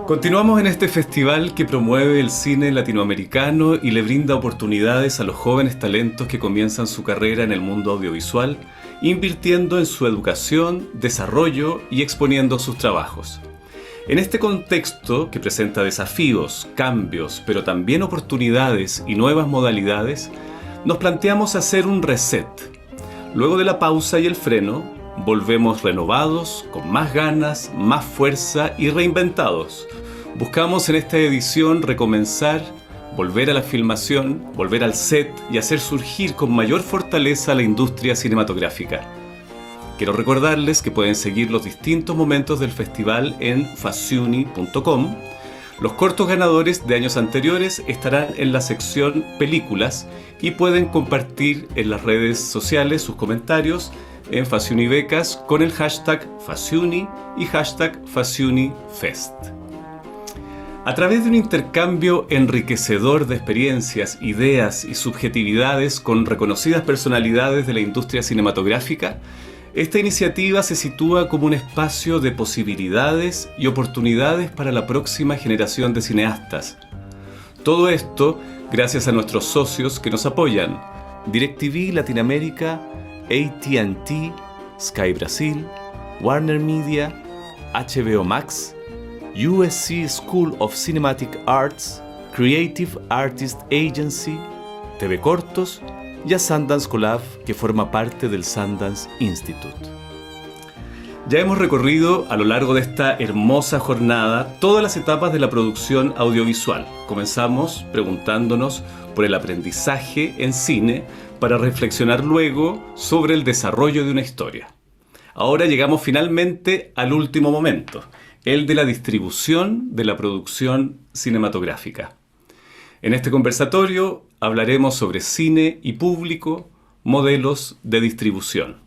Continuamos en este festival que promueve el cine latinoamericano y le brinda oportunidades a los jóvenes talentos que comienzan su carrera en el mundo audiovisual, invirtiendo en su educación, desarrollo y exponiendo sus trabajos. En este contexto, que presenta desafíos, cambios, pero también oportunidades y nuevas modalidades, nos planteamos hacer un reset. Luego de la pausa y el freno, volvemos renovados, con más ganas, más fuerza y reinventados. Buscamos en esta edición recomenzar, volver a la filmación, volver al set y hacer surgir con mayor fortaleza la industria cinematográfica. Quiero recordarles que pueden seguir los distintos momentos del festival en fasciuni.com. Los cortos ganadores de años anteriores estarán en la sección Películas y pueden compartir en las redes sociales sus comentarios en Fasciuni Becas con el hashtag Fasciuni y hashtag FasciuniFest. A través de un intercambio enriquecedor de experiencias, ideas y subjetividades con reconocidas personalidades de la industria cinematográfica, esta iniciativa se sitúa como un espacio de posibilidades y oportunidades para la próxima generación de cineastas. Todo esto gracias a nuestros socios que nos apoyan: DirecTV Latinoamérica, AT&T, Sky Brasil, Warner Media, HBO Max, USC School of Cinematic Arts, Creative Artist Agency, TV Cortos y a Sundance Collab, que forma parte del Sundance Institute. Ya hemos recorrido a lo largo de esta hermosa jornada todas las etapas de la producción audiovisual. Comenzamos preguntándonos por el aprendizaje en cine para reflexionar luego sobre el desarrollo de una historia. Ahora llegamos finalmente al último momento, el de la distribución de la producción cinematográfica. En este conversatorio hablaremos sobre cine y público, modelos de distribución.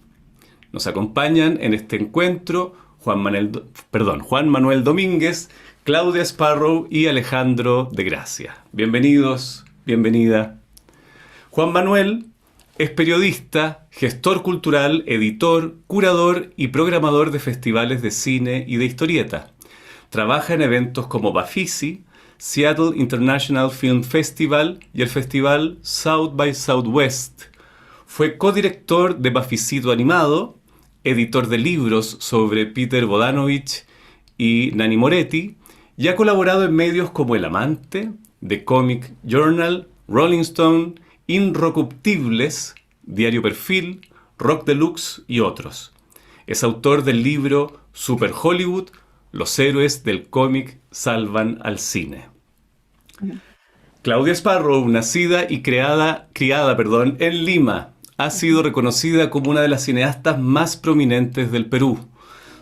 Nos acompañan en este encuentro Juan Manuel Domínguez, Claudia Sparrow y Alejandro de Gracia. Bienvenidos, bienvenida. Juan Manuel es periodista, gestor cultural, editor, curador y programador de festivales de cine y de historieta. Trabaja en eventos como Bafisi, Seattle International Film Festival y el festival South by Southwest. Fue codirector de Baficito Animado, editor de libros sobre Peter Bogdanovich y Nanni Moretti, y ha colaborado en medios como El Amante, The Comic Journal, Rolling Stone, Inrocuptibles, Diario Perfil, Rock Deluxe y otros. Es autor del libro Super Hollywood: Los héroes del cómic salvan al cine. Claudia Sparrow, nacida y criada en Lima, ha sido reconocida como una de las cineastas más prominentes del Perú.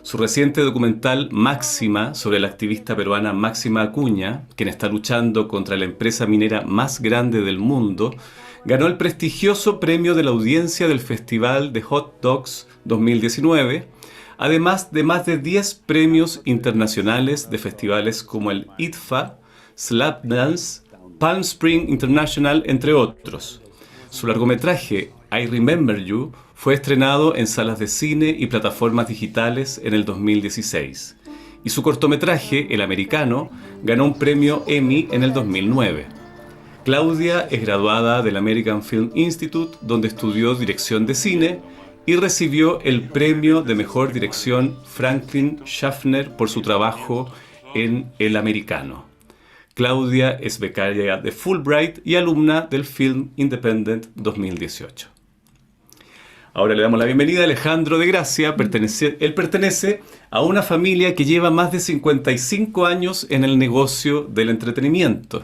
Su reciente documental Máxima, sobre la activista peruana Máxima Acuña, quien está luchando contra la empresa minera más grande del mundo, ganó el prestigioso premio de la audiencia del Festival de Hot Dogs 2019, además de más de 10 premios internacionales de festivales como el IDFA, Slapdance, Palm Spring International, entre otros. Su largometraje I Remember You fue estrenado en salas de cine y plataformas digitales en el 2016. Y su cortometraje, El Americano, ganó un premio Emmy en el 2009. Claudia es graduada del American Film Institute, donde estudió dirección de cine y recibió el premio de mejor dirección Franklin Schaffner por su trabajo en El Americano. Claudia es becaria de Fulbright y alumna del Film Independent 2018. Ahora le damos la bienvenida a Alejandro de Gracia. Él pertenece a una familia que lleva más de 55 años en el negocio del entretenimiento.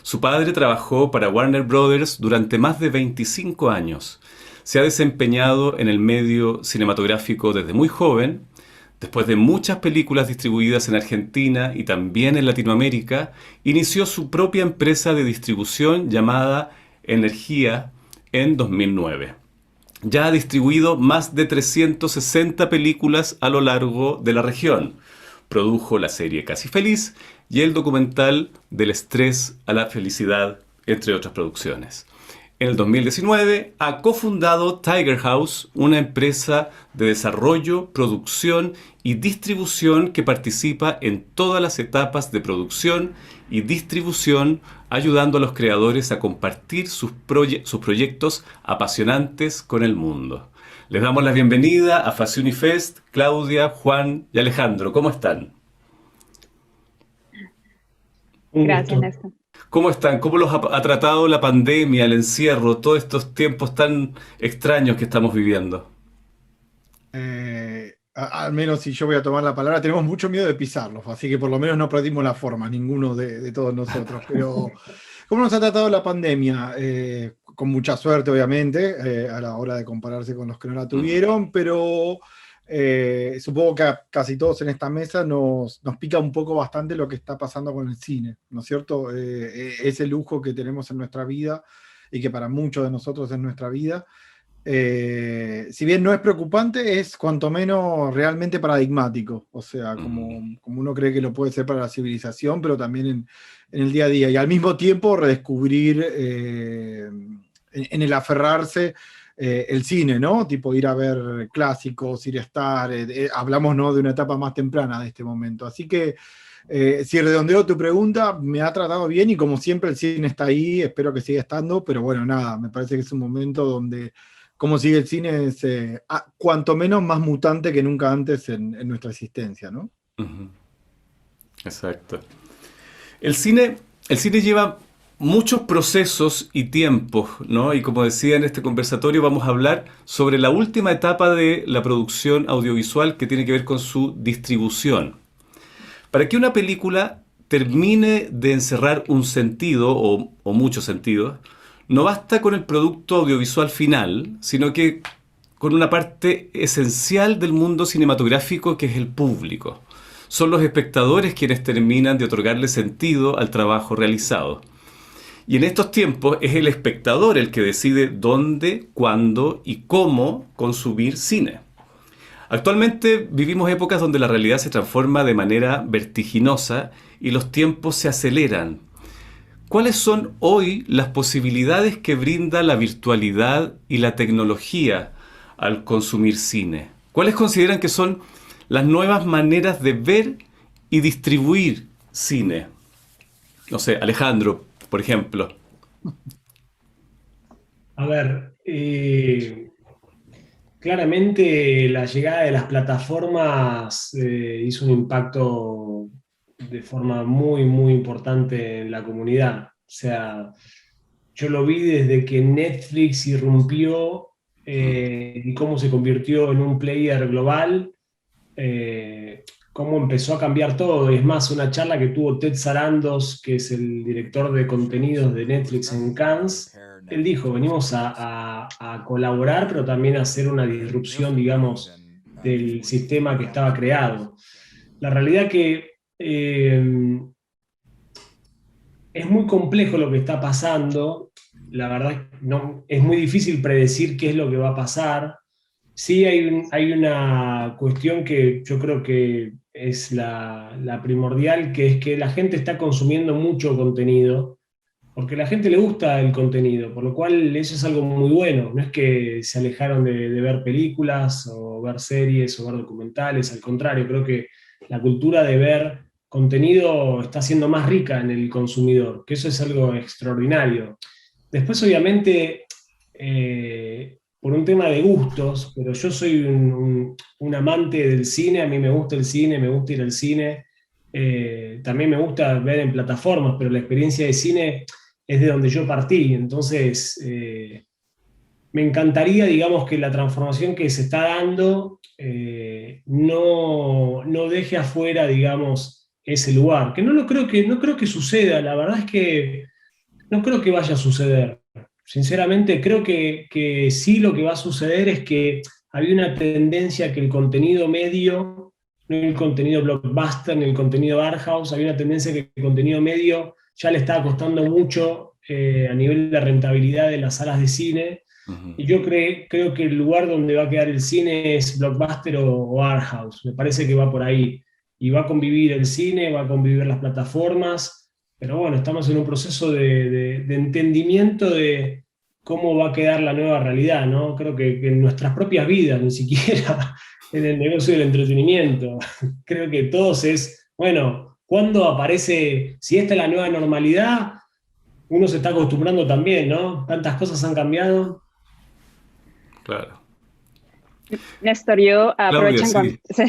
Su padre trabajó para Warner Brothers durante más de 25 años. Se ha desempeñado en el medio cinematográfico desde muy joven. Después de muchas películas distribuidas en Argentina y también en Latinoamérica, inició su propia empresa de distribución llamada Energía en 2009. Ya ha distribuido más de 360 películas a lo largo de la región. Produjo la serie Casi Feliz y el documental Del estrés a la felicidad, entre otras producciones. En el 2019 ha cofundado Tiger House, una empresa de desarrollo, producción y distribución que participa en todas las etapas de producción y distribución, ayudando a los creadores a compartir sus proyectos apasionantes con el mundo. Les damos la bienvenida a Fashion-Fest, Claudia, Juan y Alejandro. ¿Cómo están? Un Gracias, gusto. Néstor. ¿Cómo están? ¿Cómo los ha tratado la pandemia, el encierro, todos estos tiempos tan extraños que estamos viviendo? Al menos si yo voy a tomar la palabra, tenemos mucho miedo de pisarlos, así que por lo menos no perdimos la forma, ninguno de todos nosotros. Pero, ¿cómo nos ha tratado la pandemia? Con mucha suerte, obviamente, a la hora de compararse con los que no la Ujú. tuvieron, pero supongo que a casi todos en esta mesa nos pica un poco bastante lo que está pasando con el cine, ¿no es cierto? Ese lujo que tenemos en nuestra vida y que para muchos de nosotros es nuestra vida. Si bien no es preocupante, es cuanto menos realmente paradigmático, o sea, Ujú. como uno cree que lo puede ser para la civilización, pero también en el día a día, y al mismo tiempo redescubrir en el aferrarse el cine, ¿no? Tipo ir a ver clásicos, ir a estar, hablamos, ¿no?, de una etapa más temprana de este momento, así que si redondeo tu pregunta, me ha tratado bien y como siempre el cine está ahí, espero que siga estando, pero bueno, nada, me parece que es un momento donde cómo sigue el cine es cuanto menos más mutante que nunca antes en nuestra existencia, ¿no? Ujú. Exacto. El cine, el cine lleva muchos procesos y tiempos, ¿no? Y como decía en este conversatorio, vamos a hablar sobre la última etapa de la producción audiovisual que tiene que ver con su distribución. Para que una película termine de encerrar un sentido o muchos sentidos, no basta con el producto audiovisual final, sino que con una parte esencial del mundo cinematográfico que es el público. Son los espectadores quienes terminan de otorgarle sentido al trabajo realizado. Y en estos tiempos es el espectador el que decide dónde, cuándo y cómo consumir cine. Actualmente vivimos épocas donde la realidad se transforma de manera vertiginosa y los tiempos se aceleran. ¿Cuáles son hoy las posibilidades que brinda la virtualidad y la tecnología al consumir cine? ¿Cuáles consideran que son las nuevas maneras de ver y distribuir cine? No sé, Alejandro, por ejemplo. A ver, claramente la llegada de las plataformas hizo un impacto de forma muy, muy importante en la comunidad. O sea, yo lo vi desde que Netflix irrumpió y cómo se convirtió en un player global, eh, cómo empezó a cambiar todo. Es más, una charla que tuvo Ted Sarandos, que es el director de contenidos de Netflix en Cannes, él dijo, venimos a colaborar, pero también a hacer una disrupción, digamos, del sistema que estaba creado. La realidad que es muy complejo lo que está pasando, la verdad no, es muy difícil predecir qué es lo que va a pasar. Sí hay una cuestión que yo creo que es la primordial, que es que la gente está consumiendo mucho contenido, porque a la gente le gusta el contenido, por lo cual eso es algo muy bueno. No es que se alejaron de ver películas o ver series o ver documentales, al contrario, creo que la cultura de ver contenido está siendo más rica en el consumidor, que eso es algo extraordinario. Después, obviamente, por un tema de gustos, pero yo soy un amante del cine, a mí me gusta el cine, me gusta ir al cine, también me gusta ver en plataformas, pero la experiencia de cine es de donde yo partí, entonces me encantaría, digamos, que la transformación que se está dando no deje afuera, digamos, ese lugar, que no creo que suceda, la verdad es que no creo que vaya a suceder. Sinceramente, creo que sí lo que va a suceder es que había una tendencia que el contenido medio, no el contenido blockbuster, ni el contenido art house, había una tendencia que el contenido medio ya le estaba costando mucho a nivel de rentabilidad de las salas de cine. Ujú. Y yo creo que el lugar donde va a quedar el cine es blockbuster o art house. Me parece que va por ahí. Y va a convivir el cine, va a convivir las plataformas, pero bueno, estamos en un proceso de entendimiento cómo va a quedar la nueva realidad, ¿no? Creo que en nuestras propias vidas, ni siquiera en el negocio del entretenimiento. Creo que todos es, bueno, ¿cuándo aparece, si esta es la nueva normalidad? Uno se está acostumbrando también, ¿no? Tantas cosas han cambiado. Claro. Néstor, yo Claudia, aprovechan sí.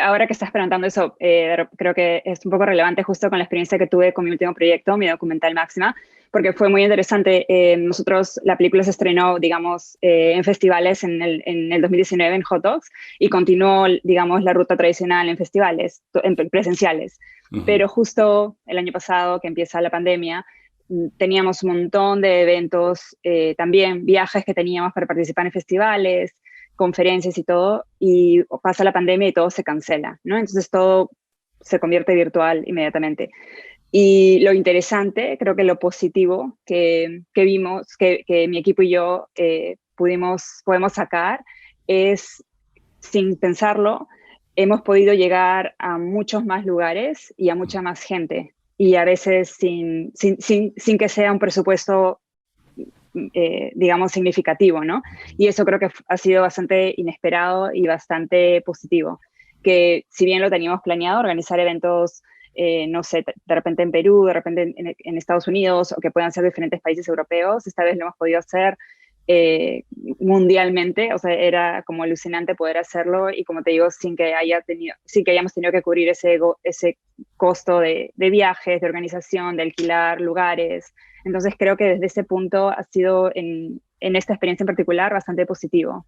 ahora que estás preguntando eso, creo que es un poco relevante justo con la experiencia que tuve con mi último proyecto, mi documental Máxima, porque fue muy interesante. Nosotros, la película se estrenó, digamos, en festivales en el 2019 en Hot Dogs y continuó, digamos, la ruta tradicional en festivales, en presenciales. Pero justo el año pasado, que empieza la pandemia, teníamos un montón de eventos, también viajes que teníamos para participar en festivales, conferencias y todo, y pasa la pandemia y todo se cancela, ¿no? Entonces todo se convierte virtual inmediatamente. Y lo interesante, creo que lo positivo que vimos, que mi equipo y yo podemos sacar, es, sin pensarlo, hemos podido llegar a muchos más lugares y a mucha más gente, y a veces sin que sea un presupuesto digamos, significativo, ¿no? Y eso creo que ha sido bastante inesperado y bastante positivo, que si bien lo teníamos planeado, organizar eventos, no sé, de repente en Perú, de repente en Estados Unidos, o que puedan ser diferentes países europeos, esta vez lo hemos podido hacer mundialmente, o sea, era como alucinante poder hacerlo, y como te digo, sin que hayamos tenido que cubrir ese costo de viajes, de organización, de alquilar lugares. Entonces creo que desde ese punto ha sido, en esta experiencia en particular, bastante positivo.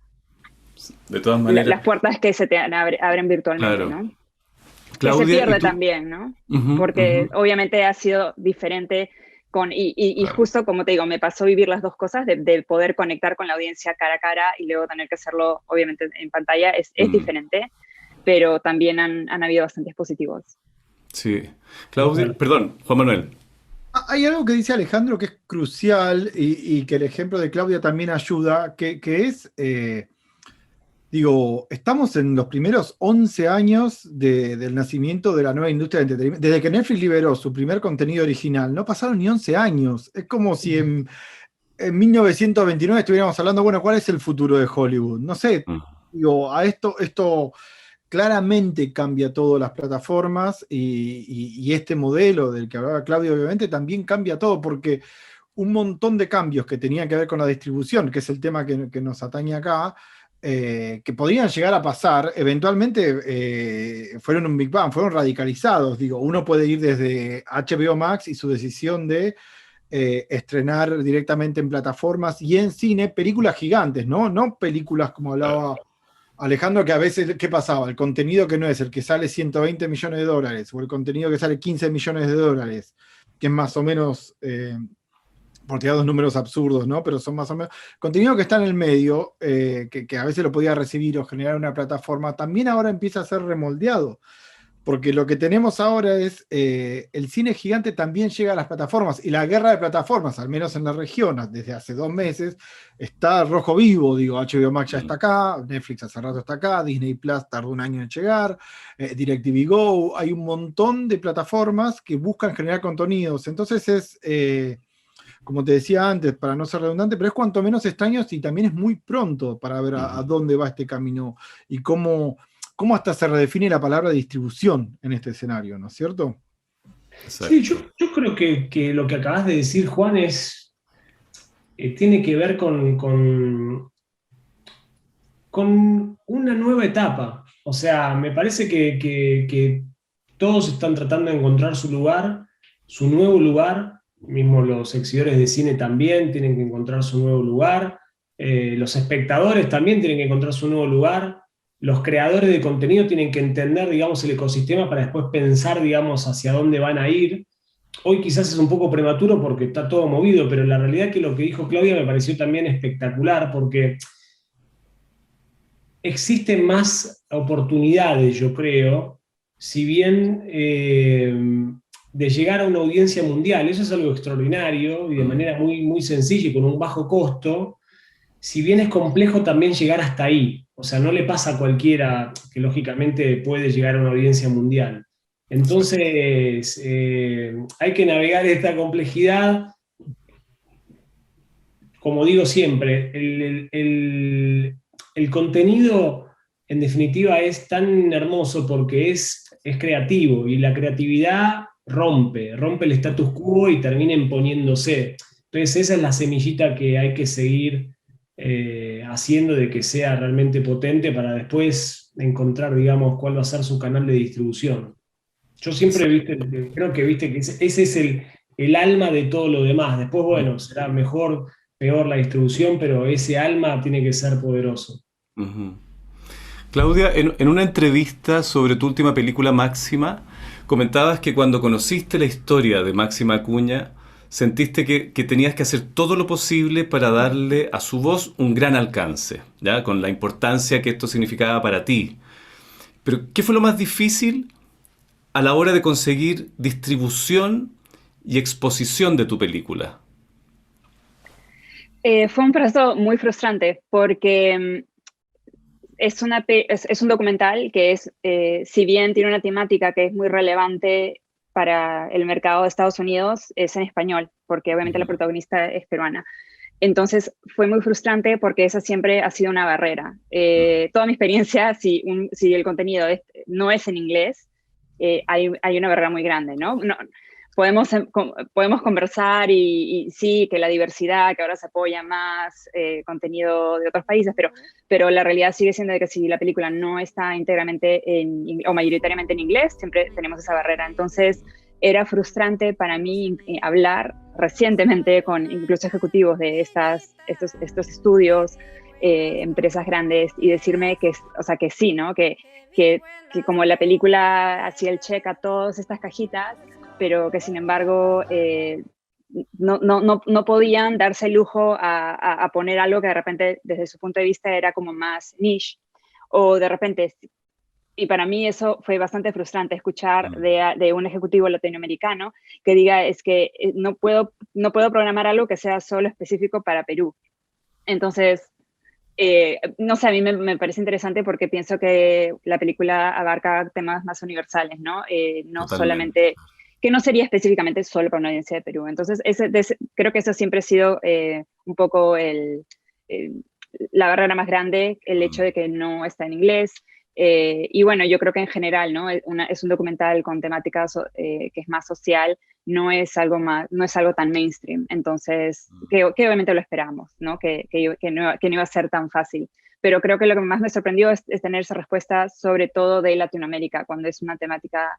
De todas maneras. Las puertas que se te abren virtualmente, Claro. ¿no? Claudia, que se pierde también, ¿no? Porque obviamente ha sido diferente y justo como te digo, me pasó vivir las dos cosas, de poder conectar con la audiencia cara a cara y luego tener que hacerlo obviamente en pantalla, es diferente, pero también han habido bastantes positivos. Sí. Claudia, perdón, Juan Manuel. Hay algo que dice Alejandro que es crucial y que el ejemplo de Claudia también ayuda, que es, digo, estamos en los primeros 11 años del nacimiento de la nueva industria del entretenimiento. Desde que Netflix liberó su primer contenido original, no pasaron ni 11 años. Es como si en 1929 estuviéramos hablando, bueno, ¿cuál es el futuro de Hollywood? No sé, digo, a esto claramente cambia todo las plataformas y este modelo del que hablaba Claudio obviamente también cambia todo, porque un montón de cambios que tenían que ver con la distribución, que es el tema que nos atañe acá, que podrían llegar a pasar, eventualmente fueron un Big Bang, fueron radicalizados. Digo, uno puede ir desde HBO Max y su decisión de estrenar directamente en plataformas y en cine películas gigantes, ¿no? No películas como hablaba Alejandro, que a veces, ¿qué pasaba? El contenido que no es el que sale 120 millones de dólares o el contenido que sale 15 millones de dólares, que es más o menos, por tirar dos números absurdos, ¿no? Pero son más o menos, contenido que está en el medio, que a veces lo podía recibir o generar una plataforma, también ahora empieza a ser remoldeado. Porque lo que tenemos ahora es, el cine gigante también llega a las plataformas, y la guerra de plataformas, al menos en la región, desde hace 2 meses, está rojo vivo. Digo, HBO Max ya está acá, Netflix hace rato está acá, Disney Plus tardó un año en llegar, DirecTV Go, hay un montón de plataformas que buscan generar contenidos. Entonces es, como te decía antes, para no ser redundante, pero es cuanto menos extraño y también es muy pronto para ver a dónde va este camino y cómo hasta se redefine la palabra distribución en este escenario, ¿no es cierto? Exacto. Sí, yo creo que lo que acabas de decir, Juan, tiene que ver con una nueva etapa. O sea, me parece que todos están tratando de encontrar su lugar, su nuevo lugar. Mismo los exhibidores de cine también tienen que encontrar su nuevo lugar. Los espectadores también tienen que encontrar su nuevo lugar. Los creadores de contenido tienen que entender, digamos, el ecosistema para después pensar, digamos, hacia dónde van a ir. Hoy quizás es un poco prematuro porque está todo movido, pero la realidad es que lo que dijo Claudia me pareció también espectacular, porque existen más oportunidades, yo creo, si bien de llegar a una audiencia mundial. Eso es algo extraordinario y de manera muy, muy sencilla y con un bajo costo. Si bien es complejo también llegar hasta ahí. O sea, no le pasa a cualquiera que lógicamente puede llegar a una audiencia mundial. Entonces, hay que navegar esta complejidad como digo siempre, el contenido en definitiva es tan hermoso porque es creativo y la creatividad rompe el status quo y termina imponiéndose. Entonces esa es la semillita que hay que seguir haciendo de que sea realmente potente para después encontrar, digamos, cuál va a ser su canal de distribución. Yo siempre creo que viste que ese es el alma de todo lo demás. Después, bueno, será mejor, peor la distribución, pero ese alma tiene que ser poderoso. Ujú. Claudia, en una entrevista sobre tu última película Máxima, comentabas que cuando conociste la historia de Máxima Acuña, sentiste que tenías que hacer todo lo posible para darle a su voz un gran alcance, ¿ya? Con la importancia que esto significaba para ti. Pero, ¿qué fue lo más difícil a la hora de conseguir distribución y exposición de tu película? Fue un proceso muy frustrante porque es un documental que si bien tiene una temática que es muy relevante para el mercado de Estados Unidos, es en español, porque obviamente la protagonista es peruana. Entonces fue muy frustrante porque esa siempre ha sido una barrera. Toda mi experiencia, si el contenido no es en inglés, hay una barrera muy grande, ¿no? Podemos conversar y sí, que la diversidad, que ahora se apoya más contenido de otros países, pero la realidad sigue siendo de que si la película no está íntegramente o mayoritariamente en inglés, siempre tenemos esa barrera. Entonces era frustrante para mí hablar recientemente con incluso ejecutivos de estos estudios, empresas grandes, y decirme que sí, ¿no? Que como la película hacía el check a todas estas cajitas, pero que sin embargo no podían darse el lujo a poner algo que de repente desde su punto de vista era como más niche, o de repente, y para mí eso fue bastante frustrante escuchar de un ejecutivo latinoamericano que diga es que no puedo programar algo que sea solo específico para Perú. Entonces, no sé, a mí me parece interesante porque pienso que la película abarca temas más universales, ¿no? No Totalmente. Solamente, que no sería específicamente solo para una audiencia de Perú. Entonces, creo que eso siempre ha sido un poco la barrera más grande, el hecho de que no está en inglés. Y bueno, yo creo que en general, ¿no? Es un documental con temáticas que es más social, no es algo tan mainstream. Entonces, que obviamente lo esperamos, ¿no? Que no iba a ser tan fácil. Pero creo que lo que más me sorprendió es tener esa respuesta, sobre todo de Latinoamérica, cuando es una temática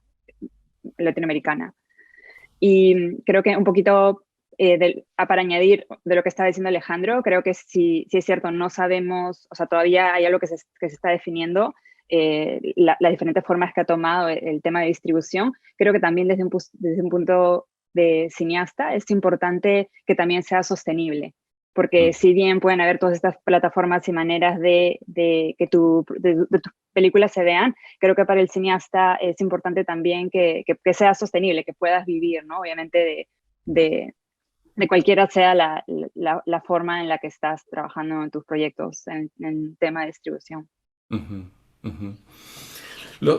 latinoamericana. Y creo que un poquito para añadir de lo que estaba diciendo Alejandro, creo que sí es cierto, no sabemos, o sea, todavía hay algo que se está definiendo, las diferentes formas que ha tomado el tema de distribución. Creo que también desde un punto de cineasta es importante que también sea sostenible, porque si bien pueden haber todas estas plataformas y maneras de que tus películas se vean, creo que para el cineasta es importante también que sea sostenible, que puedas vivir, ¿no? Obviamente de cualquiera sea la forma en la que estás trabajando en tus proyectos en tema de distribución. Uh-huh, uh-huh.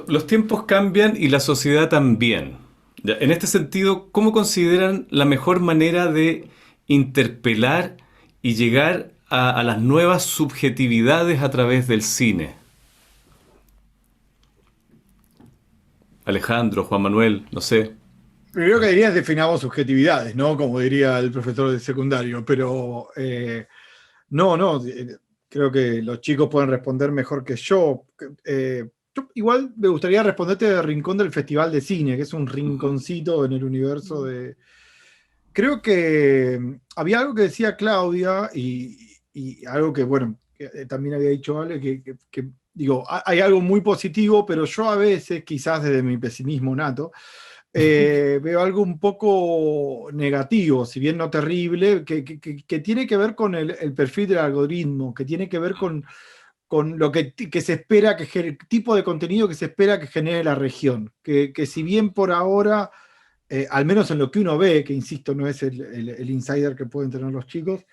Los tiempos cambian y la sociedad también. En este sentido, ¿cómo consideran la mejor manera de interpelar y llegar a las nuevas subjetividades a través del cine? Alejandro, Juan Manuel, no sé. Primero que diría es definamos subjetividades, ¿no? Como diría el profesor de secundario, pero no, creo que los chicos pueden responder mejor que yo. Yo igual me gustaría responderte del rincón del Festival de Cine, que es un rinconcito en el universo de... Creo que había algo que decía Claudia y algo que, bueno, que también había dicho Ale, que digo, hay algo muy positivo, pero yo a veces, quizás desde mi pesimismo nato, veo algo un poco negativo, si bien no terrible, que tiene que ver con el perfil del algoritmo, que tiene que ver con lo que se espera, el tipo de contenido que se espera que genere la región. Que si bien por ahora, al menos en lo que uno ve, que insisto, no es el insider que pueden tener los chicos,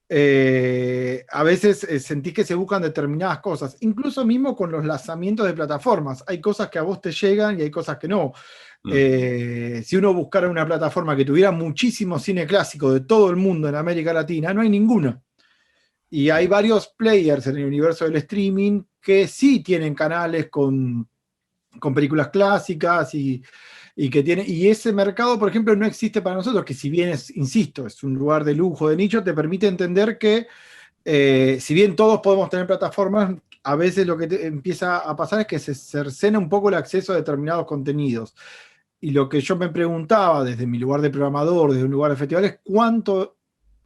a veces sentís que se buscan determinadas cosas, incluso mismo con los lanzamientos de plataformas. Hay cosas que a vos te llegan y hay cosas que no. Si uno buscara una plataforma que tuviera muchísimo cine clásico de todo el mundo en América Latina, no hay ninguna. Y hay varios players en el universo del streaming que sí tienen canales con películas clásicas y ese mercado, por ejemplo, no existe para nosotros, que si bien insisto, es un lugar de lujo, de nicho, te permite entender que si bien todos podemos tener plataformas, a veces lo que empieza a pasar es que se cercena un poco el acceso a determinados contenidos. Y lo que yo me preguntaba desde mi lugar de programador, desde un lugar de festivales, ¿cuánto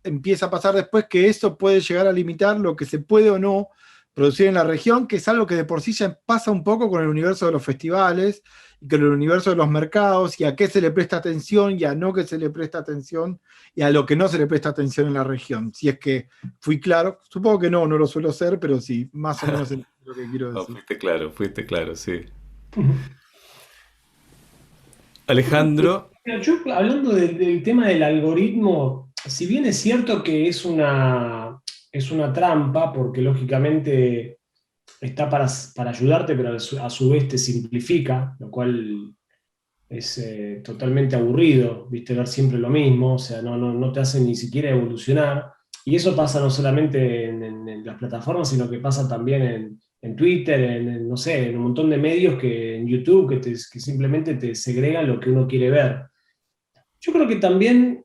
empieza a pasar después que eso puede llegar a limitar lo que se puede o no producir en la región, que es algo que de por sí ya pasa un poco con el universo de los festivales y con el universo de los mercados, y a qué se le presta atención y a no que se le presta atención y a lo que no se le presta atención en la región? Si es que fui claro, supongo que no lo suelo ser, pero sí, más o menos es lo que quiero No, decir. fuiste claro, sí. Alejandro, Yo, hablando del tema del algoritmo, si bien es cierto que es una trampa, porque lógicamente está para ayudarte, pero a su vez te simplifica, lo cual es totalmente aburrido, viste, ver siempre lo mismo, o sea, no te hace ni siquiera evolucionar. Y eso pasa no solamente en las plataformas, sino que pasa también en Twitter, no sé, en un montón de medios, que en YouTube, que simplemente te segregan lo que uno quiere ver. Yo creo que también,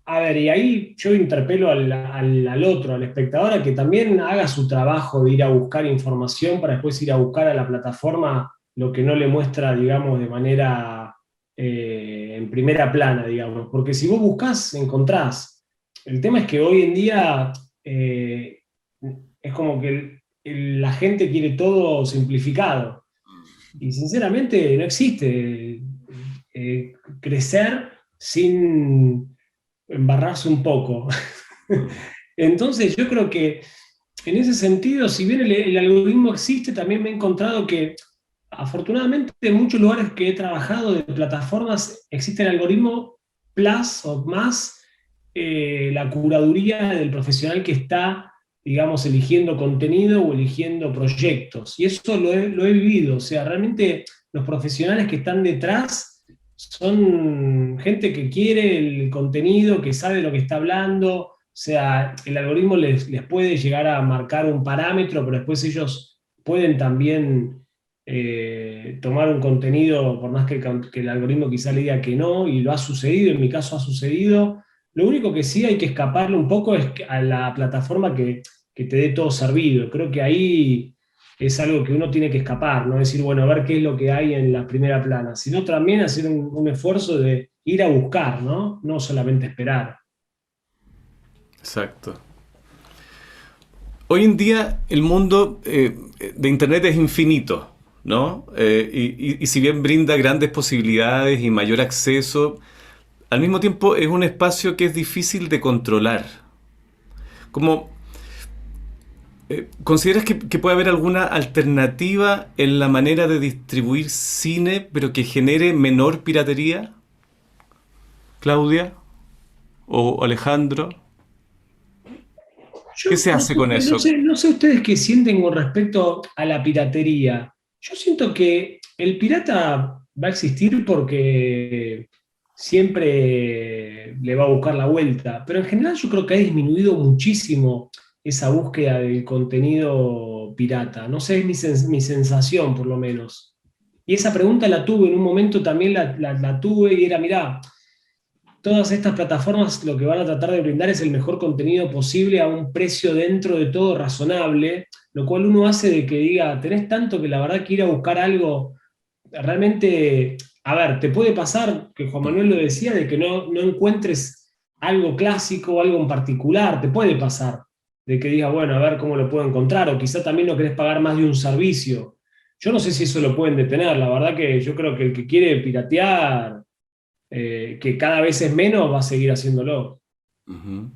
a ver, y ahí yo interpelo al otro, al espectador, a que también haga su trabajo de ir a buscar información para después ir a buscar a la plataforma lo que no le muestra, digamos, de manera en primera plana, digamos. Porque si vos buscás, encontrás. El tema es que hoy en día es como que la gente quiere todo simplificado. Y sinceramente no existe crecer sin embarrarse un poco. Entonces yo creo que en ese sentido, si bien el algoritmo existe, también me he encontrado que afortunadamente en muchos lugares que he trabajado de plataformas existe el algoritmo plus o más la curaduría del profesional que está, digamos, eligiendo contenido o eligiendo proyectos. Y eso lo he vivido. O sea, realmente los profesionales que están detrás son gente que quiere el contenido, que sabe lo que está hablando. O sea, el algoritmo les puede llegar a marcar un parámetro, pero después ellos pueden también tomar un contenido, por más que el algoritmo quizá le diga que no, y lo ha sucedido, en mi caso ha sucedido. Lo único que sí hay que escaparle un poco es a la plataforma que te dé todo servido. Creo que ahí es algo que uno tiene que escapar, no decir, bueno, a ver qué es lo que hay en la primera plana, sino también hacer un esfuerzo de ir a buscar, ¿no? No solamente esperar. exacto. Hoy en día el mundo de Internet es infinito, ¿no? Y si bien brinda grandes posibilidades y mayor acceso, al mismo tiempo es un espacio que es difícil de controlar. Como, ¿consideras que puede haber alguna alternativa en la manera de distribuir cine, pero que genere menor piratería? ¿Claudia? ¿O Alejandro? ¿Qué se hace con eso? No sé ustedes qué sienten con respecto a la piratería. Yo siento que el pirata va a existir porque siempre le va a buscar la vuelta, pero en general yo creo que ha disminuido muchísimo esa búsqueda del contenido pirata. No sé, es mi sensación por lo menos. Y esa pregunta la tuve en un momento, también la tuve, y era, mirá, todas estas plataformas lo que van a tratar de brindar es el mejor contenido posible a un precio dentro de todo razonable, lo cual uno hace de que diga, tenés tanto que la verdad que ir a buscar algo realmente, a ver, te puede pasar, que Juan Manuel lo decía, de que no encuentres algo clásico o algo en particular, te puede pasar, de que digas, bueno, a ver cómo lo puedo encontrar, o quizá también no querés pagar más de un servicio. Yo no sé si eso lo pueden detener, la verdad que yo creo que el que quiere piratear, que cada vez es menos, va a seguir haciéndolo. Ujú.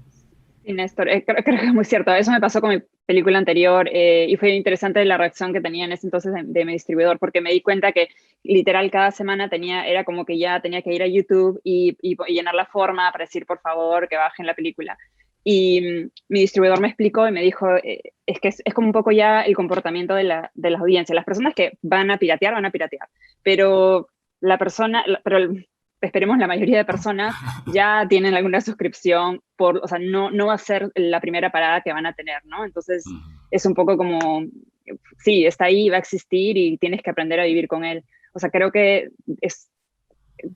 Sí, Néstor, creo que es muy cierto. Eso me pasó con mi película anterior y fue interesante la reacción que tenía en ese entonces de mi distribuidor, porque me di cuenta que literal cada semana era como que ya tenía que ir a YouTube y llenar la forma para decir, por favor, que bajen la película. Y mi distribuidor me explicó y me dijo, es que es como un poco ya el comportamiento de la audiencia. Las personas que van a piratear, pero esperemos la mayoría de personas ya tienen alguna suscripción, o sea, no va a ser la primera parada que van a tener, ¿no? Entonces es un poco como, sí, está ahí, va a existir y tienes que aprender a vivir con él. O sea, creo que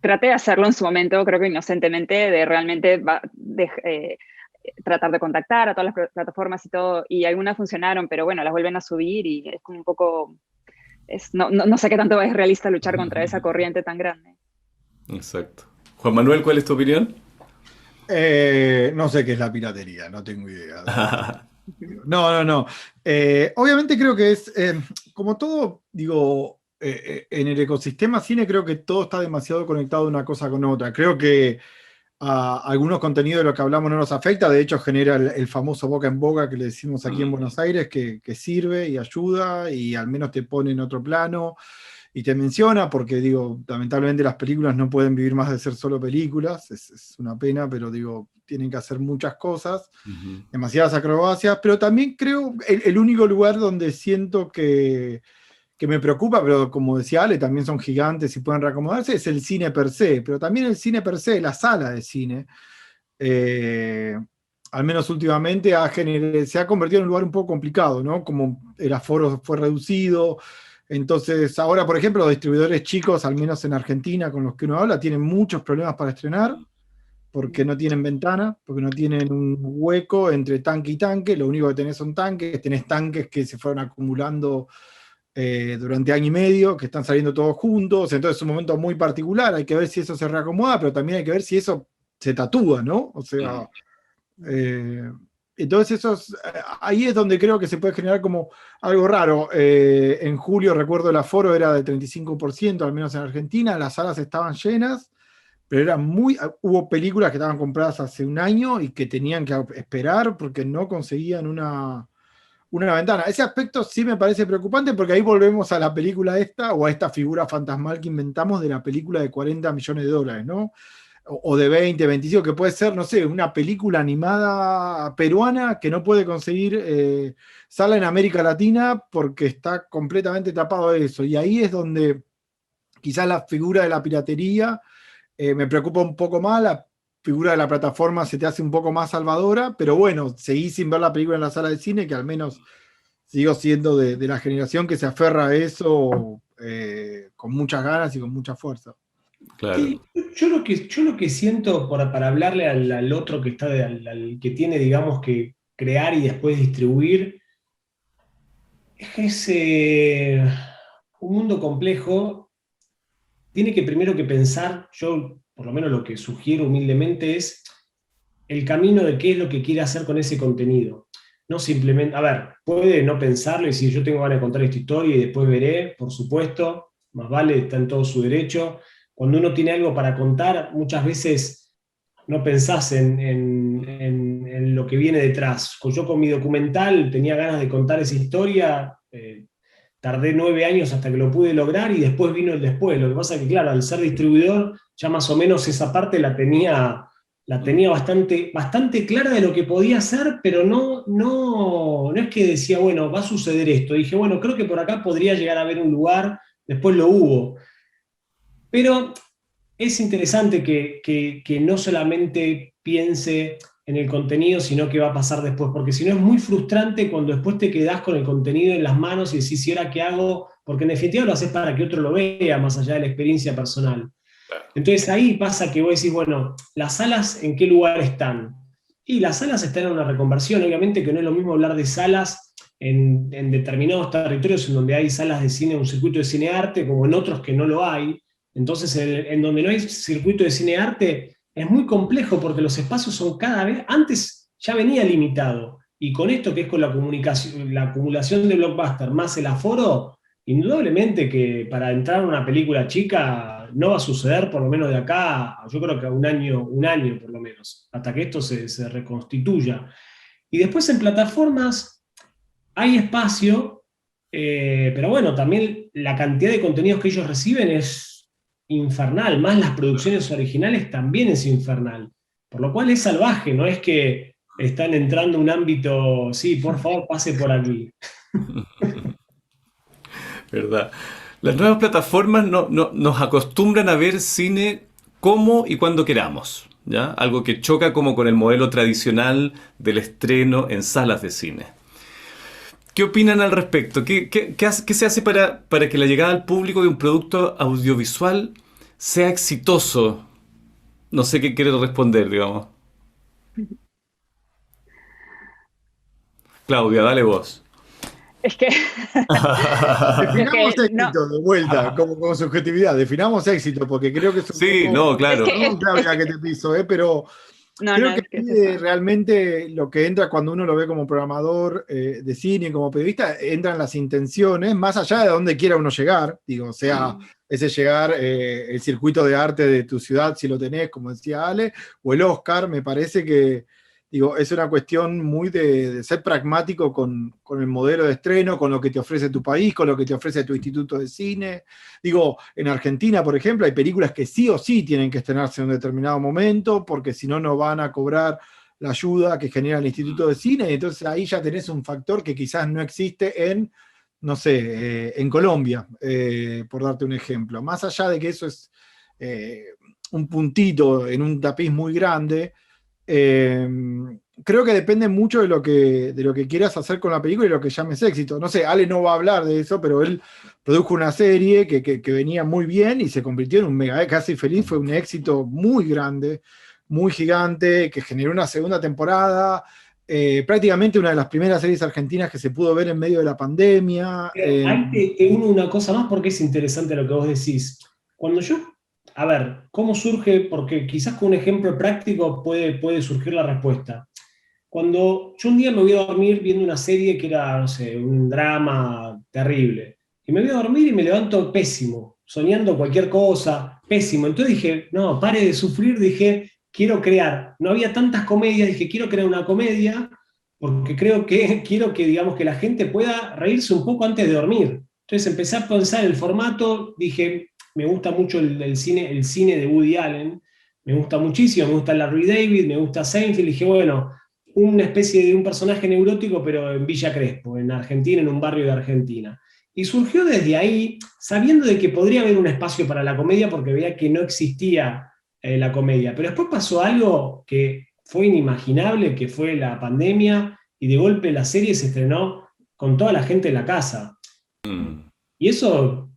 traté de hacerlo en su momento, creo que inocentemente, de realmente tratar de contactar a todas las plataformas y todo, y algunas funcionaron, pero bueno, las vuelven a subir y es como un poco, no sé qué tanto es realista luchar contra esa corriente tan grande. Exacto. Juan Manuel, ¿cuál es tu opinión? No sé qué es la piratería, no tengo idea. No. Obviamente creo que es, como todo, digo, en el ecosistema cine creo que todo está demasiado conectado una cosa con otra. Creo que a algunos contenidos de los que hablamos no nos afecta, de hecho genera el famoso boca en boca que le decimos aquí en Buenos Aires, que sirve y ayuda y al menos te pone en otro plano y te menciona, porque digo, lamentablemente las películas no pueden vivir más de ser solo películas, es una pena, pero digo, tienen que hacer muchas cosas, demasiadas acrobacias, pero también creo el único lugar donde siento que me preocupa, pero como decía Ale, también son gigantes y pueden reacomodarse, es el cine per se, pero también el cine per se, la sala de cine, al menos últimamente se ha convertido en un lugar un poco complicado, ¿no? Como el aforo fue reducido, entonces ahora, por ejemplo, los distribuidores chicos, al menos en Argentina, con los que uno habla, tienen muchos problemas para estrenar, porque no tienen ventana, porque no tienen un hueco entre tanque y tanque, lo único que tenés son tanques, tenés tanques que se fueron acumulando durante año y medio, que están saliendo todos juntos, entonces es un momento muy particular, hay que ver si eso se reacomoda, pero también hay que ver si eso se tatúa, ¿no? O sea, entonces ahí es donde creo que se puede generar como algo raro. En julio, recuerdo, el aforo era del 35%, al menos en Argentina, las salas estaban llenas, pero hubo películas que estaban compradas hace un año y que tenían que esperar porque no conseguían una ventana. Ese aspecto sí me parece preocupante porque ahí volvemos a la película esta o a esta figura fantasmal que inventamos de la película de 40 millones de dólares, ¿no? O de 20, 25, que puede ser, no sé, una película animada peruana que no puede conseguir sala en América Latina porque está completamente tapado de eso. Y ahí es donde quizás la figura de la piratería me preocupa un poco más, la figura de la plataforma se te hace un poco más salvadora, pero bueno, seguí sin ver la película en la sala de cine, que al menos sigo siendo de la generación que se aferra a eso con muchas ganas y con mucha fuerza. Claro. Sí, yo lo que siento para hablarle al otro que está, al que tiene, digamos, que crear y después distribuir, es que es un mundo complejo. Tiene que primero que pensar, yo por lo menos lo que sugiero humildemente es el camino de qué es lo que quiere hacer con ese contenido. No simplemente, a ver, puede no pensarlo y decir yo tengo ganas de contar esta historia y después veré, por supuesto, más vale, está en todo su derecho. Cuando uno tiene algo para contar, muchas veces no pensás en lo que viene detrás. Yo con mi documental tenía ganas de contar esa historia, tardé 9 años hasta que lo pude lograr y después vino el después. Lo que pasa es que, claro, al ser distribuidor, ya más o menos esa parte la tenía bastante clara de lo que podía hacer, pero no es que decía, bueno, va a suceder esto. Dije, bueno, creo que por acá podría llegar a haber un lugar, después lo hubo. Pero es interesante que no solamente piense en el contenido, sino que va a pasar después, porque si no es muy frustrante cuando después te quedás con el contenido en las manos y decís, ¿y ahora qué hago? Porque en definitiva lo haces para que otro lo vea, más allá de la experiencia personal. Entonces ahí pasa que vos decís, bueno, ¿las salas en qué lugar están? Y las salas están en una reconversión, obviamente que no es lo mismo hablar de salas en determinados territorios en donde hay salas de cine, un circuito de cine-arte, como en otros que no lo hay. Entonces en donde no hay circuito de cine-arte es muy complejo porque los espacios son cada vez, antes ya venía limitado, y con esto que es con la comunicación, la acumulación de blockbuster más el aforo, indudablemente que para entrar a una película chica no va a suceder por lo menos de acá, yo creo que a un año por lo menos, hasta que esto se reconstituya. Y después en plataformas hay espacio, pero bueno, también la cantidad de contenidos que ellos reciben es infernal, más las producciones originales también es infernal, por lo cual es salvaje, no es que están entrando a un ámbito, sí, por favor, pase por aquí. ¿Verdad? Las nuevas plataformas nos acostumbran a ver cine cómo y cuando queramos, ¿ya? Algo que choca como con el modelo tradicional del estreno en salas de cine. ¿Qué opinan al respecto? ¿Qué se hace para que la llegada al público de un producto audiovisual sea exitoso? No sé qué quiere responder, digamos. Claudia, dale vos. Es que, lo Definamos que no, éxito de vuelta, como subjetividad. Definamos éxito, porque creo que es un Sí, poco. no, claro. Perdón, Claudia, que te piso, pero no, creo que es que es ahí eso. realmente lo que entra cuando uno lo ve como programador de cine, como periodista, entran las intenciones, más allá de donde quiera uno llegar, digo, o sea, ese llegar, el circuito de arte de tu ciudad, si lo tenés, como decía Ale, o el Oscar, me parece que, digo, es una cuestión muy de ser pragmático con el modelo de estreno, con lo que te ofrece tu país, con lo que te ofrece tu instituto de cine. Digo, en Argentina, por ejemplo, hay películas que sí o sí tienen que estrenarse en un determinado momento, porque si no, no van a cobrar la ayuda que genera el Instituto de Cine, y entonces ahí ya tenés un factor que quizás no existe en, no sé, en Colombia, por darte un ejemplo. Más allá de que eso es un puntito en un tapiz muy grande, eh, creo que depende mucho de lo que quieras hacer con la película y lo que llames éxito. No sé, Ale no va a hablar de eso, pero él produjo una serie que venía muy bien y se convirtió en un mega, Casi Feliz fue un éxito muy grande, muy gigante, que generó una segunda temporada, prácticamente una de las primeras series argentinas que se pudo ver en medio de la pandemia. Ahí te uno una cosa más porque es interesante lo que vos decís. Cuando yo, a ver, ¿cómo surge? Porque quizás con un ejemplo práctico puede surgir la respuesta. Cuando yo un día me voy a dormir viendo una serie que era, no sé, un drama terrible, y me voy a dormir y me levanto pésimo, soñando cualquier cosa, pésimo. Entonces dije, no, pare de sufrir, dije, quiero crear. No había tantas comedias, dije, quiero crear una comedia porque creo que quiero que, digamos, que la gente pueda reírse un poco antes de dormir. Entonces empecé a pensar el formato, dije, me gusta mucho el cine de Woody Allen, me gusta muchísimo, me gusta Larry David, me gusta Seinfeld, dije, bueno, una especie de un personaje neurótico, pero en Villa Crespo, en Argentina, en un barrio de Argentina. Y surgió desde ahí, sabiendo de que podría haber un espacio para la comedia, porque veía que no existía la comedia. Pero después pasó algo que fue inimaginable, que fue la pandemia, y de golpe la serie se estrenó con toda la gente en la casa. Y eso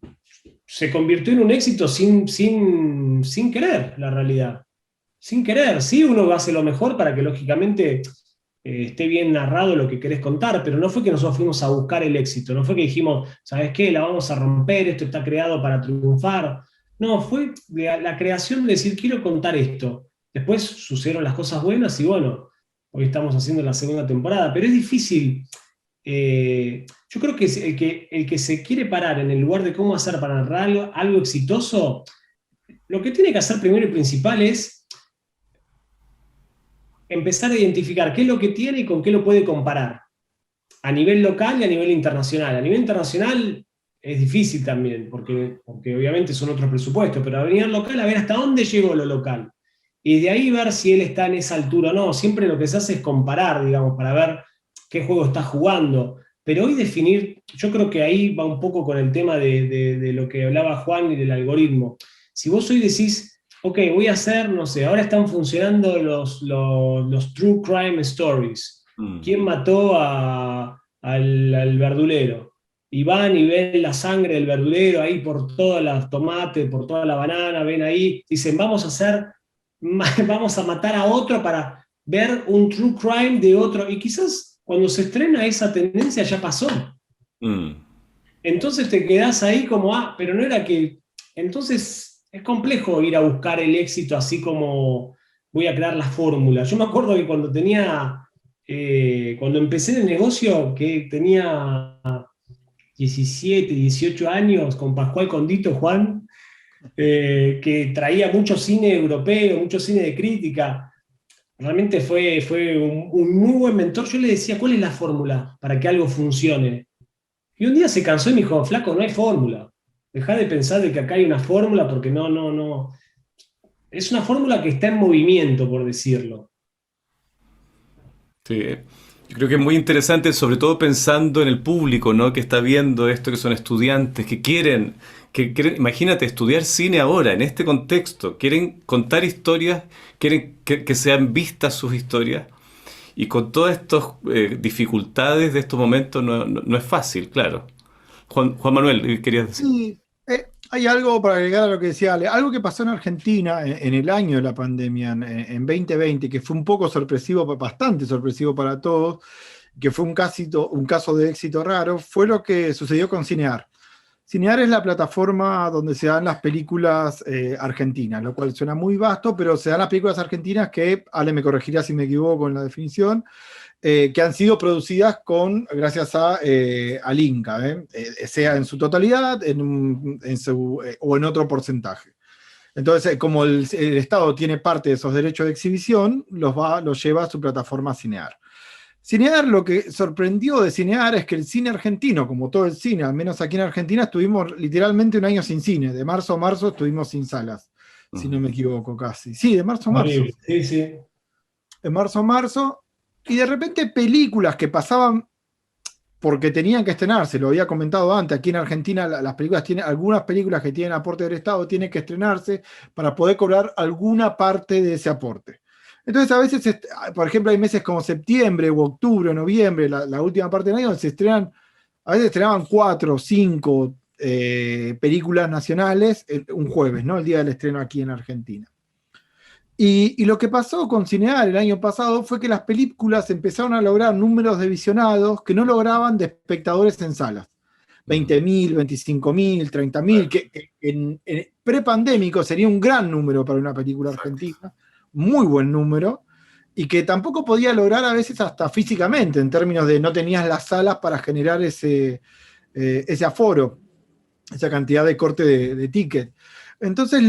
se convirtió en un éxito sin querer, la realidad. Sin querer, sí, uno hace lo mejor para que lógicamente esté bien narrado lo que querés contar, pero no fue que nosotros fuimos a buscar el éxito, no fue que dijimos, ¿sabes qué? La vamos a romper, esto está creado para triunfar. No, fue la creación de decir, quiero contar esto. Después sucedieron las cosas buenas y bueno, hoy estamos haciendo la segunda temporada, pero es difícil. Yo creo que el que se quiere parar en el lugar de cómo hacer para narrar algo exitoso, lo que tiene que hacer primero y principal es empezar a identificar qué es lo que tiene y con qué lo puede comparar, a nivel local y a nivel internacional. A nivel internacional es difícil también, porque obviamente son otros presupuestos, pero a nivel local, a ver hasta dónde llegó lo local. Y de ahí ver si él está en esa altura o no. Siempre lo que se hace es comparar, digamos, para ver qué juego está jugando. Pero hoy definir, yo creo que ahí va un poco con el tema de lo que hablaba Juan y del algoritmo. Si vos hoy decís, ok, voy a hacer, no sé, ahora están funcionando los true crime stories. ¿Quién mató al verdulero? Y van y ven la sangre del verdulero ahí por todas las tomates, por toda la banana, ven ahí, dicen, vamos a matar a otro para ver un true crime de otro. Y quizás cuando se estrena esa tendencia ya pasó. Entonces te quedás ahí como, pero no era que... Entonces es complejo ir a buscar el éxito así como voy a crear la fórmula. Yo me acuerdo que cuando empecé en el negocio, que tenía 17, 18 años, con Pascual Condito, Juan, que traía mucho cine europeo, mucho cine de crítica. Realmente fue un muy buen mentor. Yo le decía, ¿cuál es la fórmula para que algo funcione? Y un día se cansó y me dijo, flaco, no hay fórmula. Dejá de pensar de que acá hay una fórmula porque no. Es una fórmula que está en movimiento, por decirlo. Sí, yo creo que es muy interesante, sobre todo pensando en el público, ¿no? Que está viendo esto, que son estudiantes, que quieren que quieren, imagínate, estudiar cine ahora, en este contexto, quieren contar historias, quieren que sean vistas sus historias, y con todas estas dificultades de estos momentos no es fácil, claro. Juan Manuel, querías decir. Sí, hay algo para agregar a lo que decía Ale, algo que pasó en Argentina en el año de la pandemia, en 2020, que fue un poco sorpresivo, bastante sorpresivo para todos, que fue un caso de éxito raro, fue lo que sucedió con Cinear. Cinear es la plataforma donde se dan las películas argentinas, lo cual suena muy vasto, pero se dan las películas argentinas que, Ale me corregirá si me equivoco en la definición, que han sido producidas gracias al Inca, sea en su totalidad o en otro porcentaje. Entonces, como el Estado tiene parte de esos derechos de exhibición, los lleva a su plataforma Cinear. Cinear, lo que sorprendió de Cinear es que el cine argentino, como todo el cine, al menos aquí en Argentina, estuvimos literalmente un año sin cine. De marzo a marzo estuvimos sin salas, si no me equivoco casi. Sí, de marzo a marzo. Sí, sí. De marzo a marzo. Y de repente películas que pasaban porque tenían que estrenarse, lo había comentado antes, aquí en Argentina algunas películas que tienen aporte del Estado tienen que estrenarse para poder cobrar alguna parte de ese aporte. Entonces a veces, por ejemplo, hay meses como septiembre o octubre o noviembre, la última parte del año, a veces estrenaban 4 o 5 películas nacionales un jueves, ¿no? El día del estreno aquí en Argentina. Y lo que pasó con Cinear el año pasado fue que las películas empezaron a lograr números de visionados que no lograban de espectadores en salas. 20.000, 25.000, 30.000, que en prepandémico sería un gran número para una película argentina, muy buen número, y que tampoco podía lograr a veces hasta físicamente, en términos de no tenías las salas para generar ese aforo, esa cantidad de corte de ticket. Entonces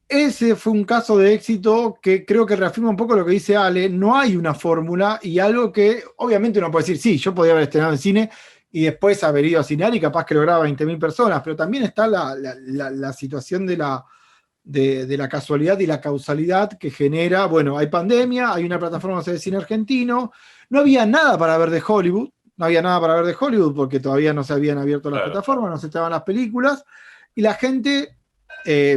ese fue un caso de éxito que creo que reafirma un poco lo que dice Ale. No hay una fórmula y algo que obviamente uno puede decir, sí, yo podría haber estrenado en cine y después haber ido a Cinear y capaz que lograba 20.000 personas, pero también está la situación de la casualidad y la causalidad que genera, bueno, hay pandemia, hay una plataforma de cine argentino, no había nada para ver de Hollywood, porque todavía no se habían abierto las plataformas, no se estaban las películas, y la gente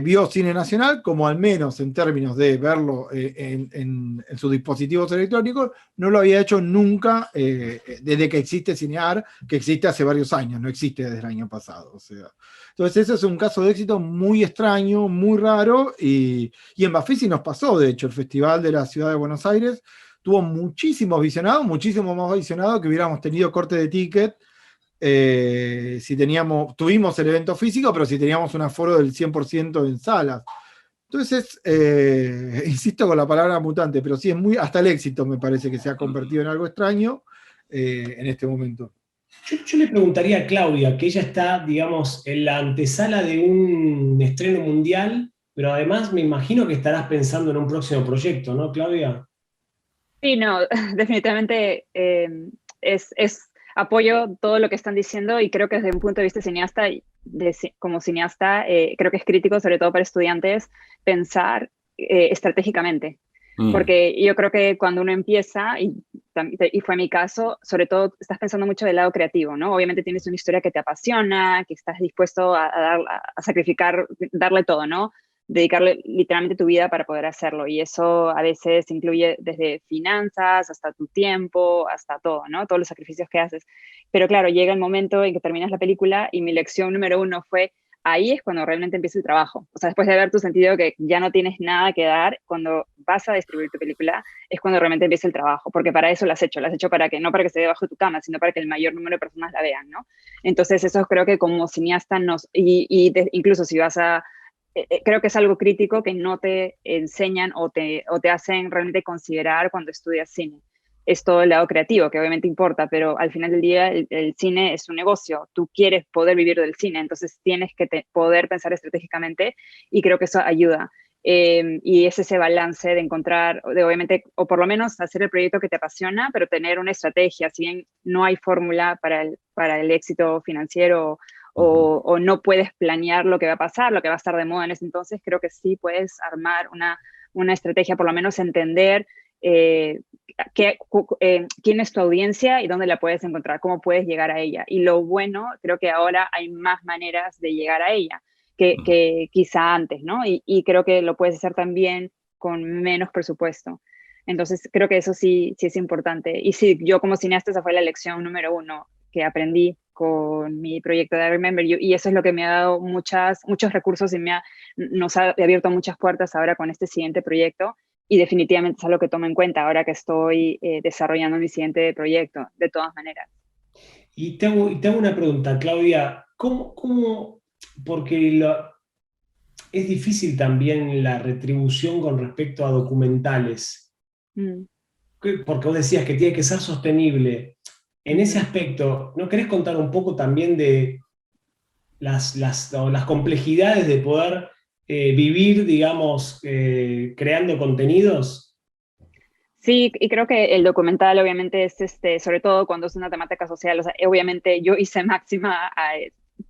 vio cine nacional, como al menos en términos de verlo en sus dispositivos electrónicos, no lo había hecho nunca desde que existe Cinear, que existe hace varios años, no existe desde el año pasado. O sea, entonces ese es un caso de éxito muy extraño, muy raro, y en Bafisi nos pasó, de hecho, el Festival de la Ciudad de Buenos Aires tuvo muchísimos visionados, muchísimo más visionados que hubiéramos tenido corte de ticket, tuvimos el evento físico, pero si teníamos un aforo del 100% en salas. Entonces, insisto con la palabra mutante, pero sí hasta el éxito me parece que se ha convertido en algo extraño en este momento. Yo le preguntaría a Claudia, que ella está, digamos, en la antesala de un estreno mundial, pero además me imagino que estarás pensando en un próximo proyecto, ¿no, Claudia? Sí, no, definitivamente apoyo todo lo que están diciendo y creo que desde un punto de vista cineasta, como cineasta, creo que es crítico, sobre todo para estudiantes, pensar estratégicamente. Porque yo creo que cuando uno empieza, y fue mi caso, sobre todo estás pensando mucho del lado creativo, ¿no? Obviamente tienes una historia que te apasiona, que estás dispuesto a sacrificar, darle todo, ¿no? Dedicarle literalmente tu vida para poder hacerlo. Y eso a veces incluye desde finanzas hasta tu tiempo, hasta todo, ¿no? Todos los sacrificios que haces. Pero claro, llega el momento en que terminas la película y mi lección número 1 fue, ahí es cuando realmente empieza el trabajo. O sea, después de haber tu sentido que ya no tienes nada que dar, cuando vas a distribuir tu película, es cuando realmente empieza el trabajo, porque para eso lo has hecho para que, no para que esté debajo de tu cama, sino para que el mayor número de personas la vean, ¿no? Entonces eso creo que como cineasta incluso si vas a creo que es algo crítico que no te enseñan o te hacen realmente considerar cuando estudias cine. Es todo el lado creativo, que obviamente importa, pero al final del día el cine es un negocio. Tú quieres poder vivir del cine, entonces tienes que poder pensar estratégicamente y creo que eso ayuda. Y es ese balance de encontrar, obviamente, o por lo menos hacer el proyecto que te apasiona, pero tener una estrategia. Si bien no hay fórmula para el éxito financiero o no puedes planear lo que va a pasar, lo que va a estar de moda en ese entonces, creo que sí puedes armar una estrategia, por lo menos entender quién es tu audiencia y dónde la puedes encontrar, cómo puedes llegar a ella. Y lo bueno, creo que ahora hay más maneras de llegar a ella que quizá antes, ¿no? Y creo que lo puedes hacer también con menos presupuesto. Entonces, creo que eso sí es importante. Y sí, yo como cineasta, esa fue la lección número 1 que aprendí con mi proyecto de I Remember You, y eso es lo que me ha dado muchos recursos y nos ha abierto muchas puertas ahora con este siguiente proyecto, y definitivamente es algo que tomo en cuenta ahora que estoy desarrollando mi siguiente proyecto, de todas maneras. Y te hago una pregunta, Claudia, porque es difícil también la retribución con respecto a documentales, porque vos decías que tiene que ser sostenible. En ese aspecto, ¿no querés contar un poco también de las complejidades de poder vivir, digamos, creando contenidos? Sí, y creo que el documental obviamente es, sobre todo cuando es una temática social, o sea, obviamente yo hice Máxima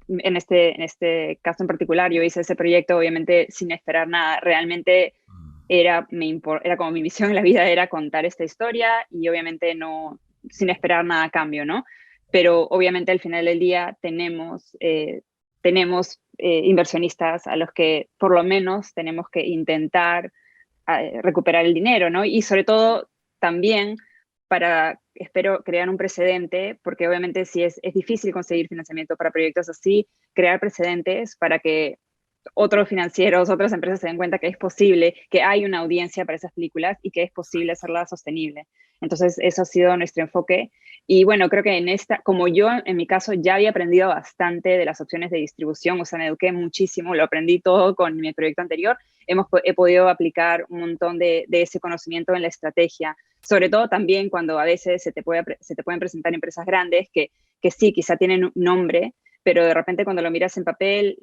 en este caso en particular, yo hice ese proyecto obviamente sin esperar nada, realmente era como mi misión en la vida, era contar esta historia y obviamente no, sin esperar nada a cambio, ¿no? Pero obviamente al final del día tenemos inversionistas a los que por lo menos tenemos que intentar recuperar el dinero, ¿no? Y sobre todo también espero crear un precedente, porque obviamente sí es difícil conseguir financiamiento para proyectos así, crear precedentes para que otros financieros, otras empresas se den cuenta que es posible, que hay una audiencia para esas películas y que es posible hacerla sostenible. Entonces, eso ha sido nuestro enfoque. Y bueno, creo que como yo en mi caso ya había aprendido bastante de las opciones de distribución, o sea, me eduqué muchísimo, lo aprendí todo con mi proyecto anterior, he podido aplicar un montón de ese conocimiento en la estrategia, sobre todo también cuando a veces se te pueden presentar empresas grandes que sí, quizá tienen un nombre, pero de repente cuando lo miras en papel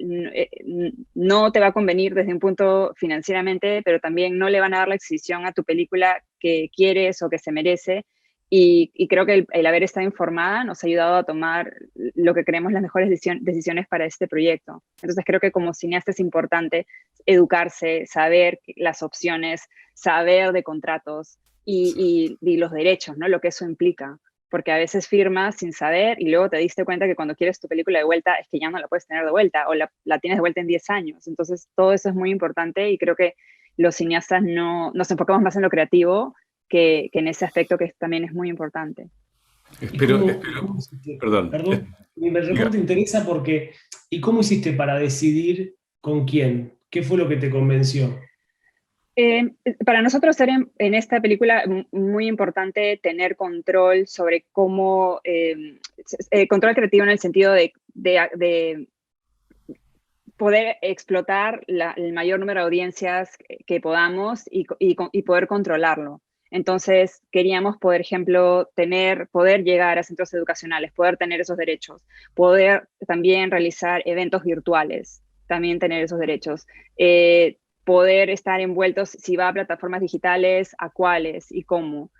no te va a convenir desde un punto financieramente, pero también no le van a dar la exhibición a tu película que quieres o que se merece. Y creo que el haber estado informada nos ha ayudado a tomar lo que creemos las mejores decisiones para este proyecto. Entonces creo que como cineasta es importante educarse, saber las opciones, saber de contratos y los derechos, ¿no? Lo que eso implica. Porque a veces firmas sin saber y luego te diste cuenta que cuando quieres tu película de vuelta es que ya no la puedes tener de vuelta o la tienes de vuelta en 10 años. Entonces todo eso es muy importante y creo que los cineastas nos enfocamos más en lo creativo que en ese aspecto que también es muy importante. Perdón. Mi pregunta te interesa porque, ¿y cómo hiciste para decidir con quién? ¿Qué fue lo que te convenció? Para nosotros era en esta película muy importante tener control sobre cómo, control creativo en el sentido de poder explotar el mayor número de audiencias que podamos y poder controlarlo. Entonces queríamos, por ejemplo, poder llegar a centros educacionales, poder tener esos derechos, poder también realizar eventos virtuales, también tener esos derechos. Poder estar envueltos, si va a plataformas digitales, a cuáles y cómo.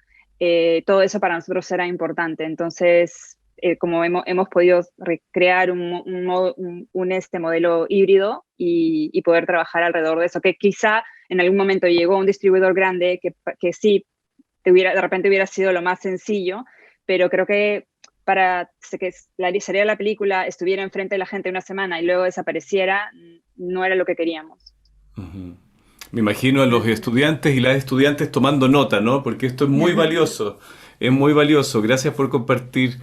Todo eso para nosotros era importante. Entonces, como hemos podido recrear un modelo híbrido y poder trabajar alrededor de eso, que quizá en algún momento llegó un distribuidor grande que sí, de repente hubiera sido lo más sencillo, pero creo que para que sería la película estuviera enfrente de la gente una semana y luego desapareciera, no era lo que queríamos. Me imagino a los estudiantes y las estudiantes tomando nota, ¿no? Porque esto es muy valioso, es muy valioso. Gracias por compartir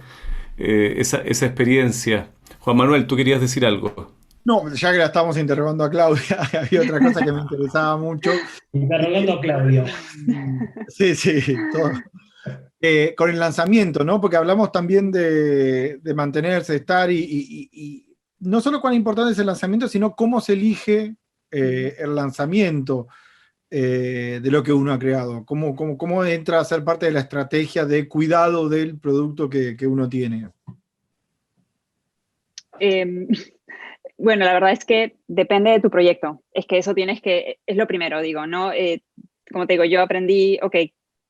esa experiencia. Juan Manuel, ¿tú querías decir algo? No, ya que la estábamos interrogando a Claudia, había otra cosa que me interesaba mucho. Interrogando a Claudia. Sí, todo. Con el lanzamiento, ¿no? Porque hablamos también de mantenerse, estar y no solo cuán importante es el lanzamiento, sino cómo se elige el lanzamiento de lo que uno ha creado. Cómo entra a ser parte de la estrategia de cuidado del producto que uno tiene. Bueno, la verdad es que depende de tu proyecto. Es que eso es lo primero, digo, ¿no? Como te digo, yo aprendí, ok,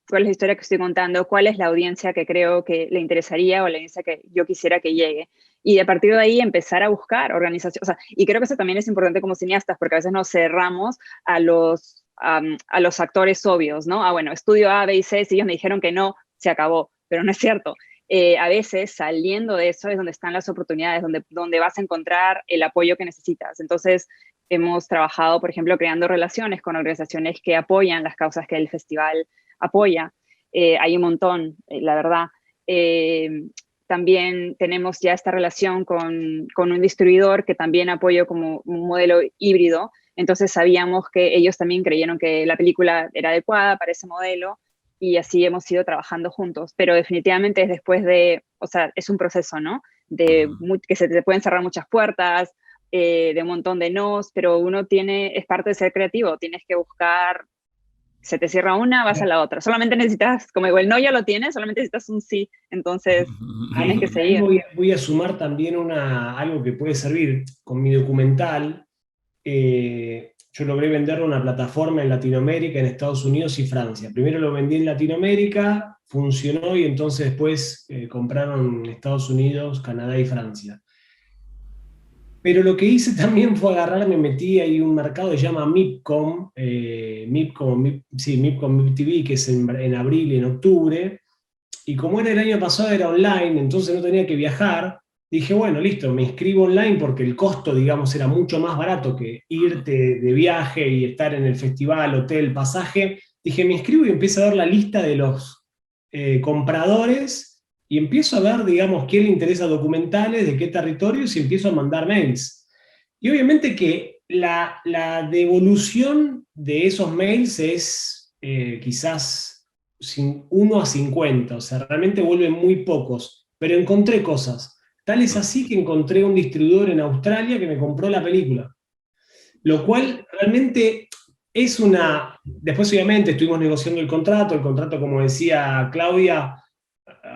cuál es la historia que estoy contando, cuál es la audiencia que creo que le interesaría o la audiencia que yo quisiera que llegue. Y a partir de ahí empezar a buscar organizaciones. O sea, y creo que eso también es importante como cineastas, porque a veces nos cerramos a los a los actores obvios, ¿no? Bueno, estudio A, B y C, si ellos me dijeron que no, se acabó, pero no es cierto. A veces saliendo de eso es donde están las oportunidades, donde vas a encontrar el apoyo que necesitas. Entonces, hemos trabajado, por ejemplo, creando relaciones con organizaciones que apoyan las causas que el festival apoya. Hay un montón, la verdad. También tenemos ya esta relación con un distribuidor que también apoyo como un modelo híbrido. Entonces sabíamos que ellos también creyeron que la película era adecuada para ese modelo y así hemos ido trabajando juntos. Pero definitivamente es después o sea, es un proceso, ¿no? Que se te pueden cerrar muchas puertas, de un montón de nos, pero es parte de ser creativo, tienes que buscar, se te cierra una, vas a la otra. Solamente necesitas, como digo, el no ya lo tienes, solamente necesitas un sí, entonces tienes que seguir. Voy a sumar también algo que puede servir con mi documental. Yo logré venderlo a una plataforma en Latinoamérica, en Estados Unidos y Francia. Primero lo vendí en Latinoamérica, funcionó y entonces después compraron en Estados Unidos, Canadá y Francia. Pero lo que hice también fue me metí ahí un mercado que se llama MIPCOM, MIPCOM TV, que es en abril y en octubre, y como era el año pasado era online, entonces no tenía que viajar, dije, bueno, listo, me inscribo online porque el costo, digamos, era mucho más barato que irte de viaje y estar en el festival, hotel, pasaje. Dije, me inscribo y empiezo a ver la lista de los compradores y empiezo a ver, digamos, quién le interesa documentales, de qué territorios, y empiezo a mandar mails. Y obviamente que la devolución de esos mails es quizás 1 a 50, o sea, realmente vuelven muy pocos, pero encontré cosas. Tal es así que encontré un distribuidor en Australia que me compró la película. Lo cual realmente es Después obviamente estuvimos negociando el contrato, como decía Claudia,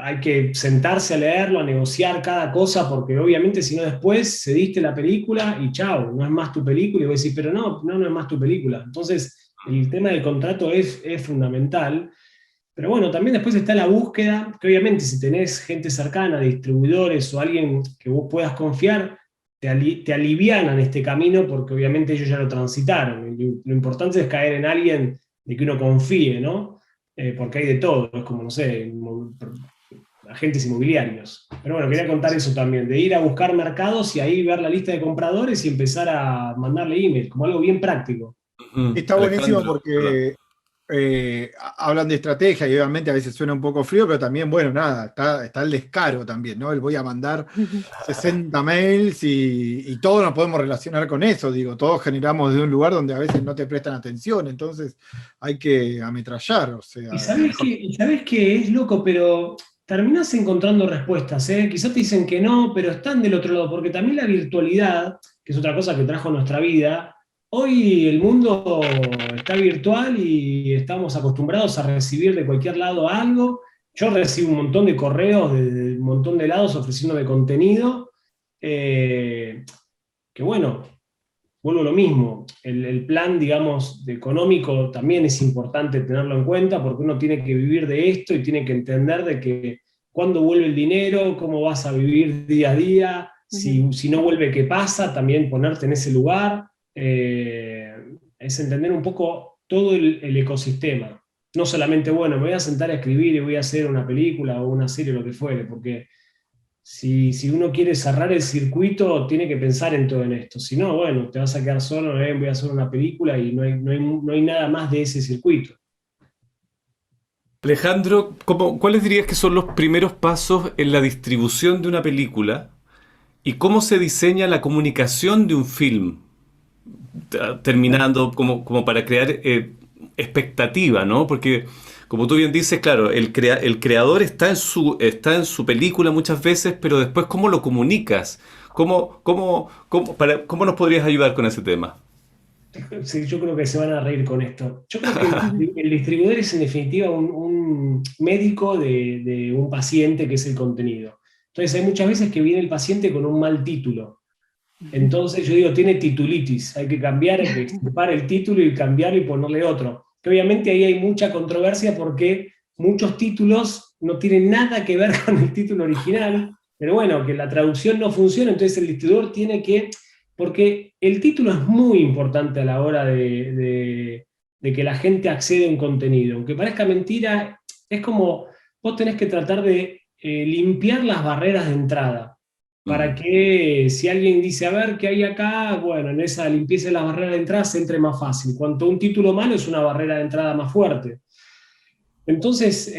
hay que sentarse a leerlo, a negociar cada cosa, porque obviamente si no después cediste la película y chao, no es más tu película, y vos decís, pero no es más tu película. Entonces el tema del contrato es fundamental. Pero bueno, también después está la búsqueda, que obviamente si tenés gente cercana, distribuidores o alguien que vos puedas confiar, te alivianan este camino porque obviamente ellos ya lo transitaron. Lo importante es caer en alguien de que uno confíe, ¿no? Porque hay de todo, es como, no sé, agentes inmobiliarios. Pero bueno, quería contar eso también, de ir a buscar mercados y ahí ver la lista de compradores y empezar a mandarle email, como algo bien práctico. Está buenísimo porque hablan de estrategia y obviamente a veces suena un poco frío, pero también, bueno, nada, está el descaro también, ¿no? El voy a mandar 60 mails y todos nos podemos relacionar con eso, digo, todos generamos de un lugar donde a veces no te prestan atención, entonces hay que ametrallar, o sea. Y sabés que es loco, pero terminás encontrando respuestas, ¿eh? Quizás te dicen que no, pero están del otro lado, porque también la virtualidad, que es otra cosa que trajo nuestra vida, hoy el mundo está virtual y estamos acostumbrados a recibir de cualquier lado algo. Yo recibo un montón de correos de un montón de lados ofreciéndome contenido, que bueno, vuelvo a lo mismo, el plan, digamos, económico también es importante tenerlo en cuenta porque uno tiene que vivir de esto y tiene que entender de que cuándo vuelve el dinero, cómo vas a vivir día a día, si no vuelve, qué pasa, también ponerte en ese lugar. Es entender un poco todo el ecosistema. No solamente, bueno, me voy a sentar a escribir y voy a hacer una película o una serie o lo que fuere, porque si uno quiere cerrar el circuito, tiene que pensar en todo en esto. Si no, bueno, te vas a quedar solo, voy a hacer una película y no hay nada más de ese circuito. Alejandro, ¿cuáles dirías que son los primeros pasos en la distribución de una película y cómo se diseña la comunicación de un film? Terminando como para crear expectativa, ¿no? Porque, como tú bien dices, claro, el creador está en su película muchas veces, pero después, ¿cómo lo comunicas? ¿Cómo nos podrías ayudar con ese tema? Sí, yo creo que se van a reír con esto. Yo creo que el distribuidor es en definitiva un médico de un paciente que es el contenido. Entonces hay muchas veces que viene el paciente con un mal título. Entonces yo digo, tiene titulitis, hay que cambiar, hay que extirpar el título y cambiarlo y ponerle otro. Que obviamente ahí hay mucha controversia porque muchos títulos no tienen nada que ver con el título original, pero bueno, que la traducción no funciona, entonces el distribuidor tiene que, porque el título es muy importante a la hora de de que la gente accede a un contenido. Aunque parezca mentira, es como vos tenés que tratar de limpiar las barreras de entrada, para que si alguien dice, a ver, ¿qué hay acá? Bueno, en esa limpieza de las barreras de entrada se entre más fácil. Cuanto un título malo es una barrera de entrada más fuerte. Entonces,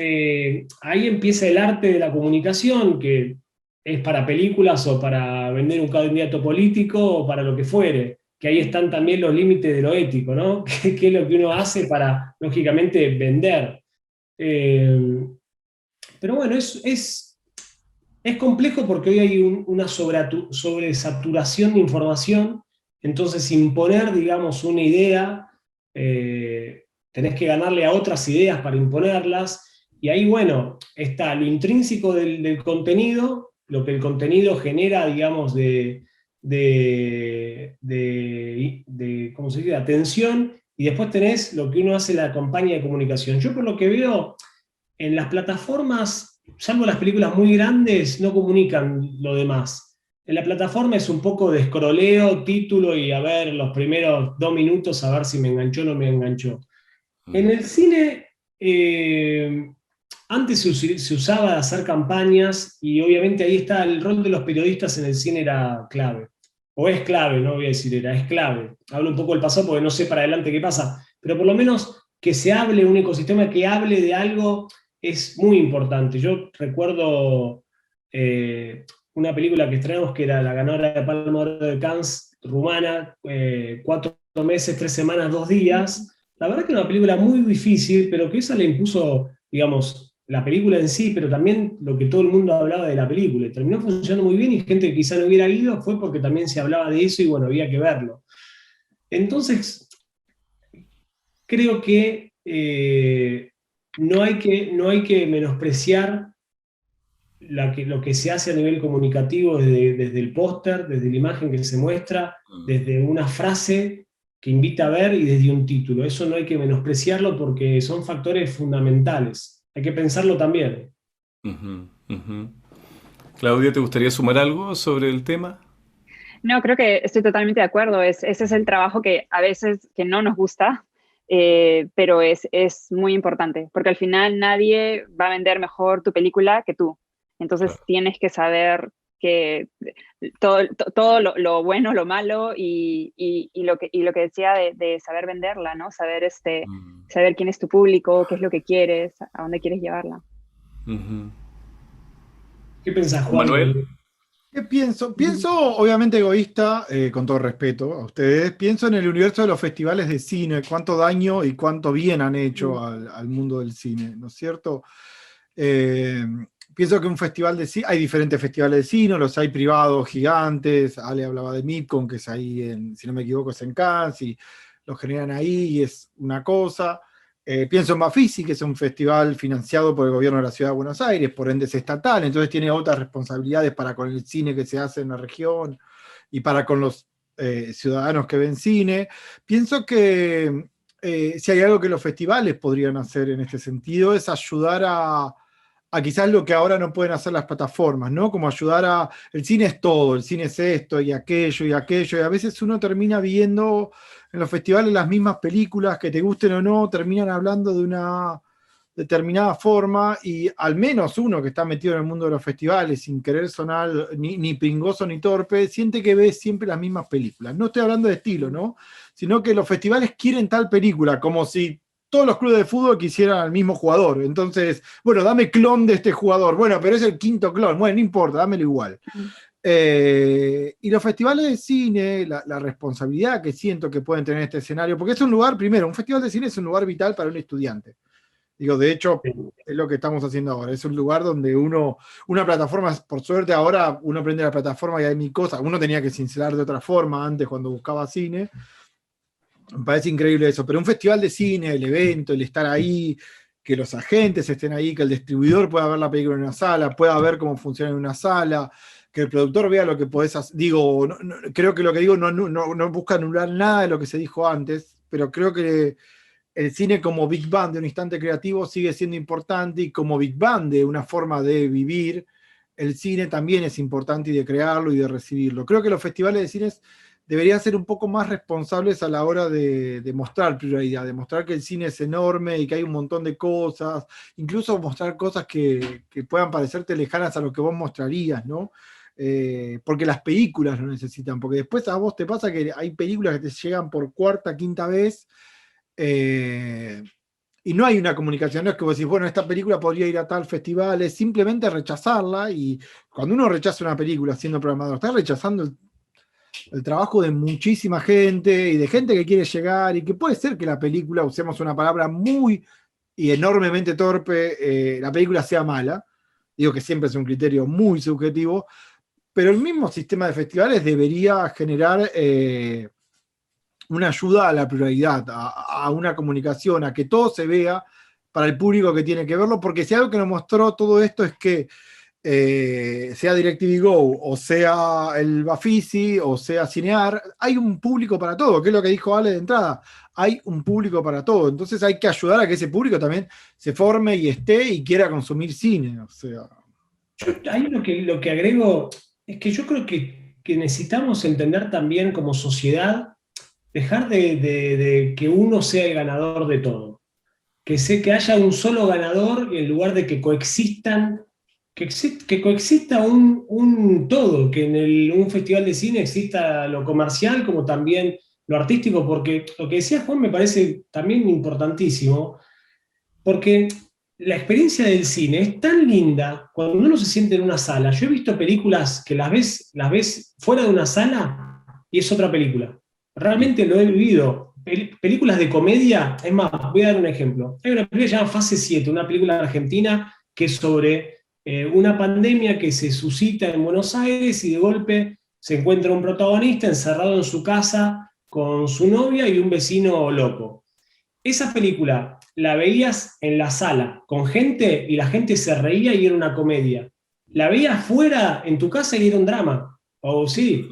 ahí empieza el arte de la comunicación, que es para películas o para vender un candidato político o para lo que fuere, que ahí están también los límites de lo ético, ¿no? ¿Qué es lo que uno hace para, lógicamente, vender? Pero bueno, es complejo porque hoy hay una sobresaturación de información, entonces imponer, digamos, una idea, tenés que ganarle a otras ideas para imponerlas, y ahí, bueno, está lo intrínseco del contenido, lo que el contenido genera, digamos, ¿cómo se dice?, atención, y después tenés lo que uno hace en la campaña de comunicación. Yo por lo que veo, en las plataformas, salvo las películas muy grandes, no comunican lo demás. En la plataforma es un poco de escroleo, título y a ver los primeros 2 minutos a ver si me enganchó o no me enganchó. En el cine, antes se usaba de hacer campañas y obviamente ahí está el rol de los periodistas en el cine era clave. O es clave, no voy a decir era, es clave. Hablo un poco del pasado porque no sé para adelante qué pasa, pero por lo menos que se hable, un ecosistema que hable de algo es muy importante. Yo recuerdo una película que estrenamos que era la ganadora de Palma de Oro de Cannes, rumana, 4 meses, 3 semanas, 2 días. La verdad que era una película muy difícil, pero que esa le impuso, digamos, la película en sí, pero también lo que todo el mundo hablaba de la película. Y terminó funcionando muy bien y gente que quizá no hubiera ido fue porque también se hablaba de eso y bueno, había que verlo. Entonces, creo que no hay que menospreciar lo que se hace a nivel comunicativo desde el póster, desde la imagen que se muestra, desde una frase que invita a ver y desde un título. Eso no hay que menospreciarlo porque son factores fundamentales. Hay que pensarlo también. Claudia, ¿te gustaría sumar algo sobre el tema? No, creo que estoy totalmente de acuerdo. Ese es el trabajo que a veces que no nos gusta, pero es muy importante, porque al final nadie va a vender mejor tu película que tú. Entonces Claro. tienes que saber que todo lo bueno, lo malo y lo que decía de saber venderla, ¿no? Saber quién es tu público, qué es lo que quieres, a dónde quieres llevarla. ¿Qué pensás, Juan Juan? Manuel. ¿Qué pienso? Pienso, obviamente egoísta, con todo respeto a ustedes, pienso en el universo de los festivales de cine, cuánto daño y cuánto bien han hecho al mundo del cine, ¿no es cierto? Pienso que un festival de cine, hay diferentes festivales de cine, los hay privados gigantes, Ale hablaba de MIPCOM, que es ahí, si no me equivoco, es en Cannes, y lo generan ahí y es una cosa. Pienso en Bafisi, que es un festival financiado por el gobierno de la Ciudad de Buenos Aires, por ende es estatal, entonces tiene otras responsabilidades para con el cine que se hace en la región y para con los ciudadanos que ven cine. Pienso que si hay algo que los festivales podrían hacer en este sentido es ayudar a quizás lo que ahora no pueden hacer las plataformas, ¿no? Como ayudar a... El cine es todo, el cine es esto y aquello, y a veces uno termina viendo en los festivales las mismas películas, que te gusten o no, terminan hablando de una determinada forma, y al menos uno que está metido en el mundo de los festivales, sin querer sonar ni pringoso ni torpe, siente que ve siempre las mismas películas. No estoy hablando de estilo, ¿no? Sino que los festivales quieren tal película, como si todos los clubes de fútbol quisieran al mismo jugador. Entonces, bueno, dame clon de este jugador. Bueno, pero es el quinto clon. Bueno, no importa, dámelo igual. Y los festivales de cine, la responsabilidad que siento que pueden tener en este escenario, porque es un lugar, primero, un festival de cine es un lugar vital para un estudiante. Digo, de hecho, es lo que estamos haciendo ahora. Es un lugar donde una plataforma, por suerte ahora uno prende la plataforma y hay mil cosas. Uno tenía que cincelar de otra forma antes cuando buscaba cine. Me parece increíble eso, pero un festival de cine, el evento, el estar ahí, que los agentes estén ahí, que el distribuidor pueda ver la película en una sala, pueda ver cómo funciona en una sala, que el productor vea lo que podés hacer. Digo, creo que lo que digo no busca anular nada de lo que se dijo antes, pero creo que el cine como Big Bang de un instante creativo sigue siendo importante, y como Big Bang de una forma de vivir, el cine también es importante y de crearlo y de recibirlo. Creo que los festivales de cine deberían ser un poco más responsables a la hora de mostrar prioridad, de mostrar que el cine es enorme y que hay un montón de cosas, incluso mostrar cosas que puedan parecerte lejanas a lo que vos mostrarías, ¿no? Porque las películas lo necesitan, porque después a vos te pasa que hay películas que te llegan por cuarta, quinta vez, y no hay una comunicación, no es que vos decís, bueno, esta película podría ir a tal festival, es simplemente rechazarla, y cuando uno rechaza una película siendo programador, está rechazando el trabajo de muchísima gente y de gente que quiere llegar, y que puede ser que la película, usemos una palabra muy y enormemente torpe, la película sea mala, digo que siempre es un criterio muy subjetivo, pero el mismo sistema de festivales debería generar una ayuda a la pluralidad, a una comunicación, a que todo se vea para el público que tiene que verlo, porque si algo que nos mostró todo esto es que sea DirecTV Go, o sea el Bafisi, o sea Cinear, hay un público para todo, que es lo que dijo Ale de entrada, hay un público para todo, entonces hay que ayudar a que ese público también se forme y esté y quiera consumir cine, o sea. Ahí lo que agrego es que yo creo que necesitamos entender también como sociedad, dejar de que uno sea el ganador de todo, que haya un solo ganador en lugar de que coexistan. Que coexista un todo, que en un festival de cine exista lo comercial como también lo artístico, porque lo que decía Juan me parece también importantísimo, porque la experiencia del cine es tan linda cuando uno se siente en una sala. Yo he visto películas que las ves fuera de una sala y es otra película. Realmente lo he vivido. Películas de comedia, es más, voy a dar un ejemplo. Hay una película que se llama Fase 7, una película argentina que es sobre una pandemia que se suscita en Buenos Aires y de golpe se encuentra un protagonista encerrado en su casa con su novia y un vecino loco. Esa película la veías en la sala con gente y la gente se reía y era una comedia. La veías fuera en tu casa y era un drama. O sí.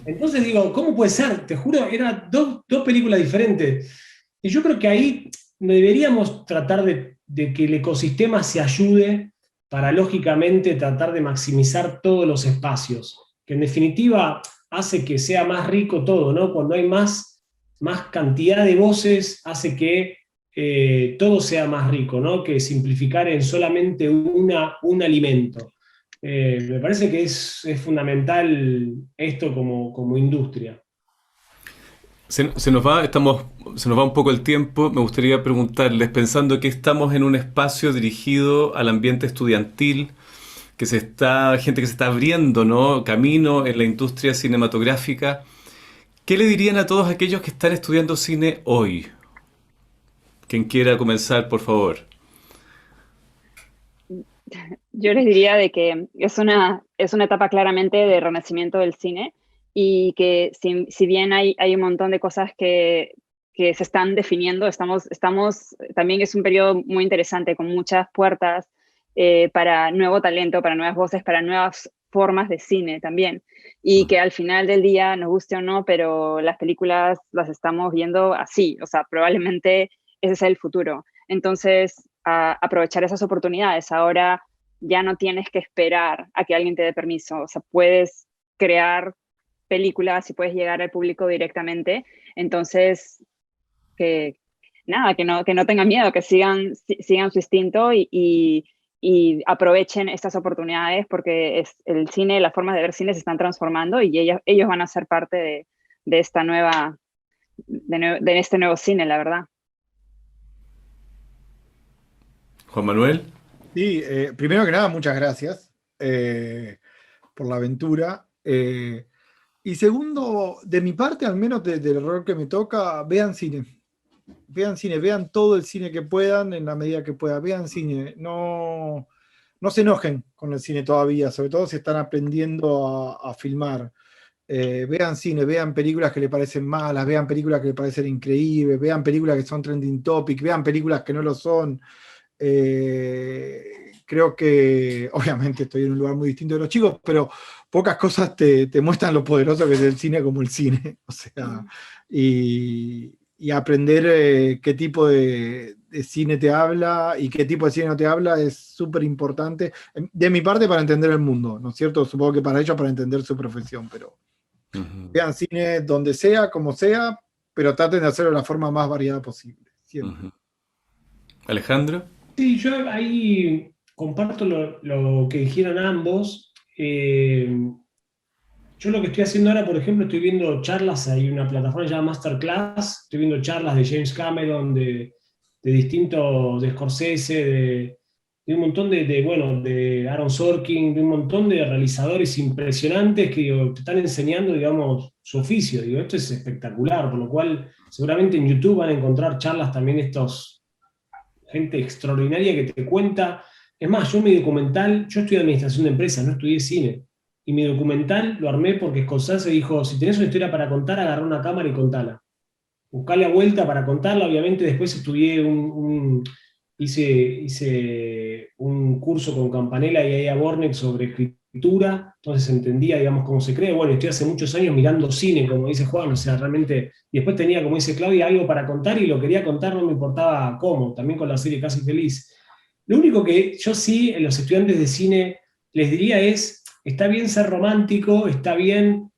Entonces digo, ¿cómo puede ser? Te juro, eran dos películas diferentes. Y yo creo que ahí deberíamos tratar de que el ecosistema se ayude para, lógicamente, tratar de maximizar todos los espacios, que en definitiva hace que sea más rico todo, ¿no? Cuando hay más cantidad de voces, hace que todo sea más rico, ¿no? Que simplificar en solamente un alimento. Me parece que es fundamental esto como industria. Se nos va un poco el tiempo. Me gustaría preguntarles, pensando que estamos en un espacio dirigido al ambiente estudiantil, gente que se está abriendo, ¿no? Camino en la industria cinematográfica. ¿Qué le dirían a todos aquellos que están estudiando cine hoy? Quien quiera comenzar, por favor. Yo les diría de que es una etapa claramente de renacimiento del cine, y que si bien hay un montón de cosas que se están definiendo, también es un periodo muy interesante con muchas puertas para nuevo talento, para nuevas voces, para nuevas formas de cine también, y que al final del día, nos guste o no, pero las películas las estamos viendo así, o sea, probablemente ese es el futuro. Entonces, aprovechar esas oportunidades. Ahora ya no tienes que esperar a que alguien te dé permiso, o sea, puedes crear películas y puedes llegar al público directamente. Entonces, que no tengan miedo, que sigan su instinto y aprovechen estas oportunidades, porque el cine, las formas de ver cine se están transformando, y ellos van a ser parte de esta de este nuevo cine, la verdad. Juan Manuel. Sí, primero que nada, muchas gracias por la aventura. Y segundo, de mi parte, al menos del rol que me toca, vean cine. Vean cine, vean todo el cine que puedan en la medida que puedan. Vean cine, no se enojen con el cine todavía, sobre todo si están aprendiendo a filmar. Vean cine, vean películas que les parecen malas, vean películas que les parecen increíbles, vean películas que son trending topic, vean películas que no lo son. Creo que, obviamente estoy en un lugar muy distinto de los chicos, pero pocas cosas te muestran lo poderoso que es el cine como el cine. O sea, y aprender qué tipo de cine te habla y qué tipo de cine no te habla es súper importante. De mi parte, para entender el mundo, ¿no es cierto? Supongo que para ellos para entender su profesión, pero Ujú, Vean cine donde sea, como sea, pero traten de hacerlo de la forma más variada posible, siempre. ujú. Alejandro. Sí, yo ahí comparto lo que dijeron ambos. Yo lo que estoy haciendo ahora, por ejemplo, estoy viendo charlas, hay una plataforma llamada Masterclass, estoy viendo charlas de James Cameron, de distintos, de Scorsese, de un montón bueno, de Aaron Sorkin, de un montón de realizadores impresionantes que digo, te están enseñando, digamos, su oficio. Digo, esto es espectacular, por lo cual seguramente en YouTube van a encontrar charlas también estos, gente extraordinaria que te cuenta. Es más, yo mi documental, yo estudié administración de empresas, no estudié cine. Y mi documental lo armé porque Scorsese dijo, si tenés una historia para contar, agarrá una cámara y contala. Buscá la vuelta para contarla. Obviamente después estudié hice un curso con Campanella y Aya Bornek sobre escritura, entonces entendía, digamos, cómo se cree. Bueno, estoy hace muchos años mirando cine, como dice Juan, o sea, realmente, y después tenía, como dice Claudia, algo para contar y lo quería contar, no me importaba cómo, también con la serie Casi Feliz. Lo único que yo sí, en los estudiantes de cine, les diría es, está bien ser romántico, está bien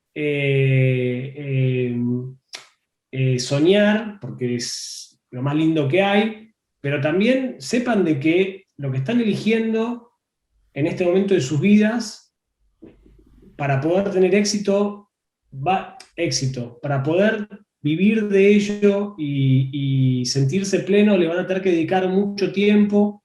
soñar, porque es lo más lindo que hay, pero también sepan de que lo que están eligiendo en este momento de sus vidas, para poder tener éxito, para poder vivir de ello y sentirse pleno, le van a tener que dedicar mucho tiempo.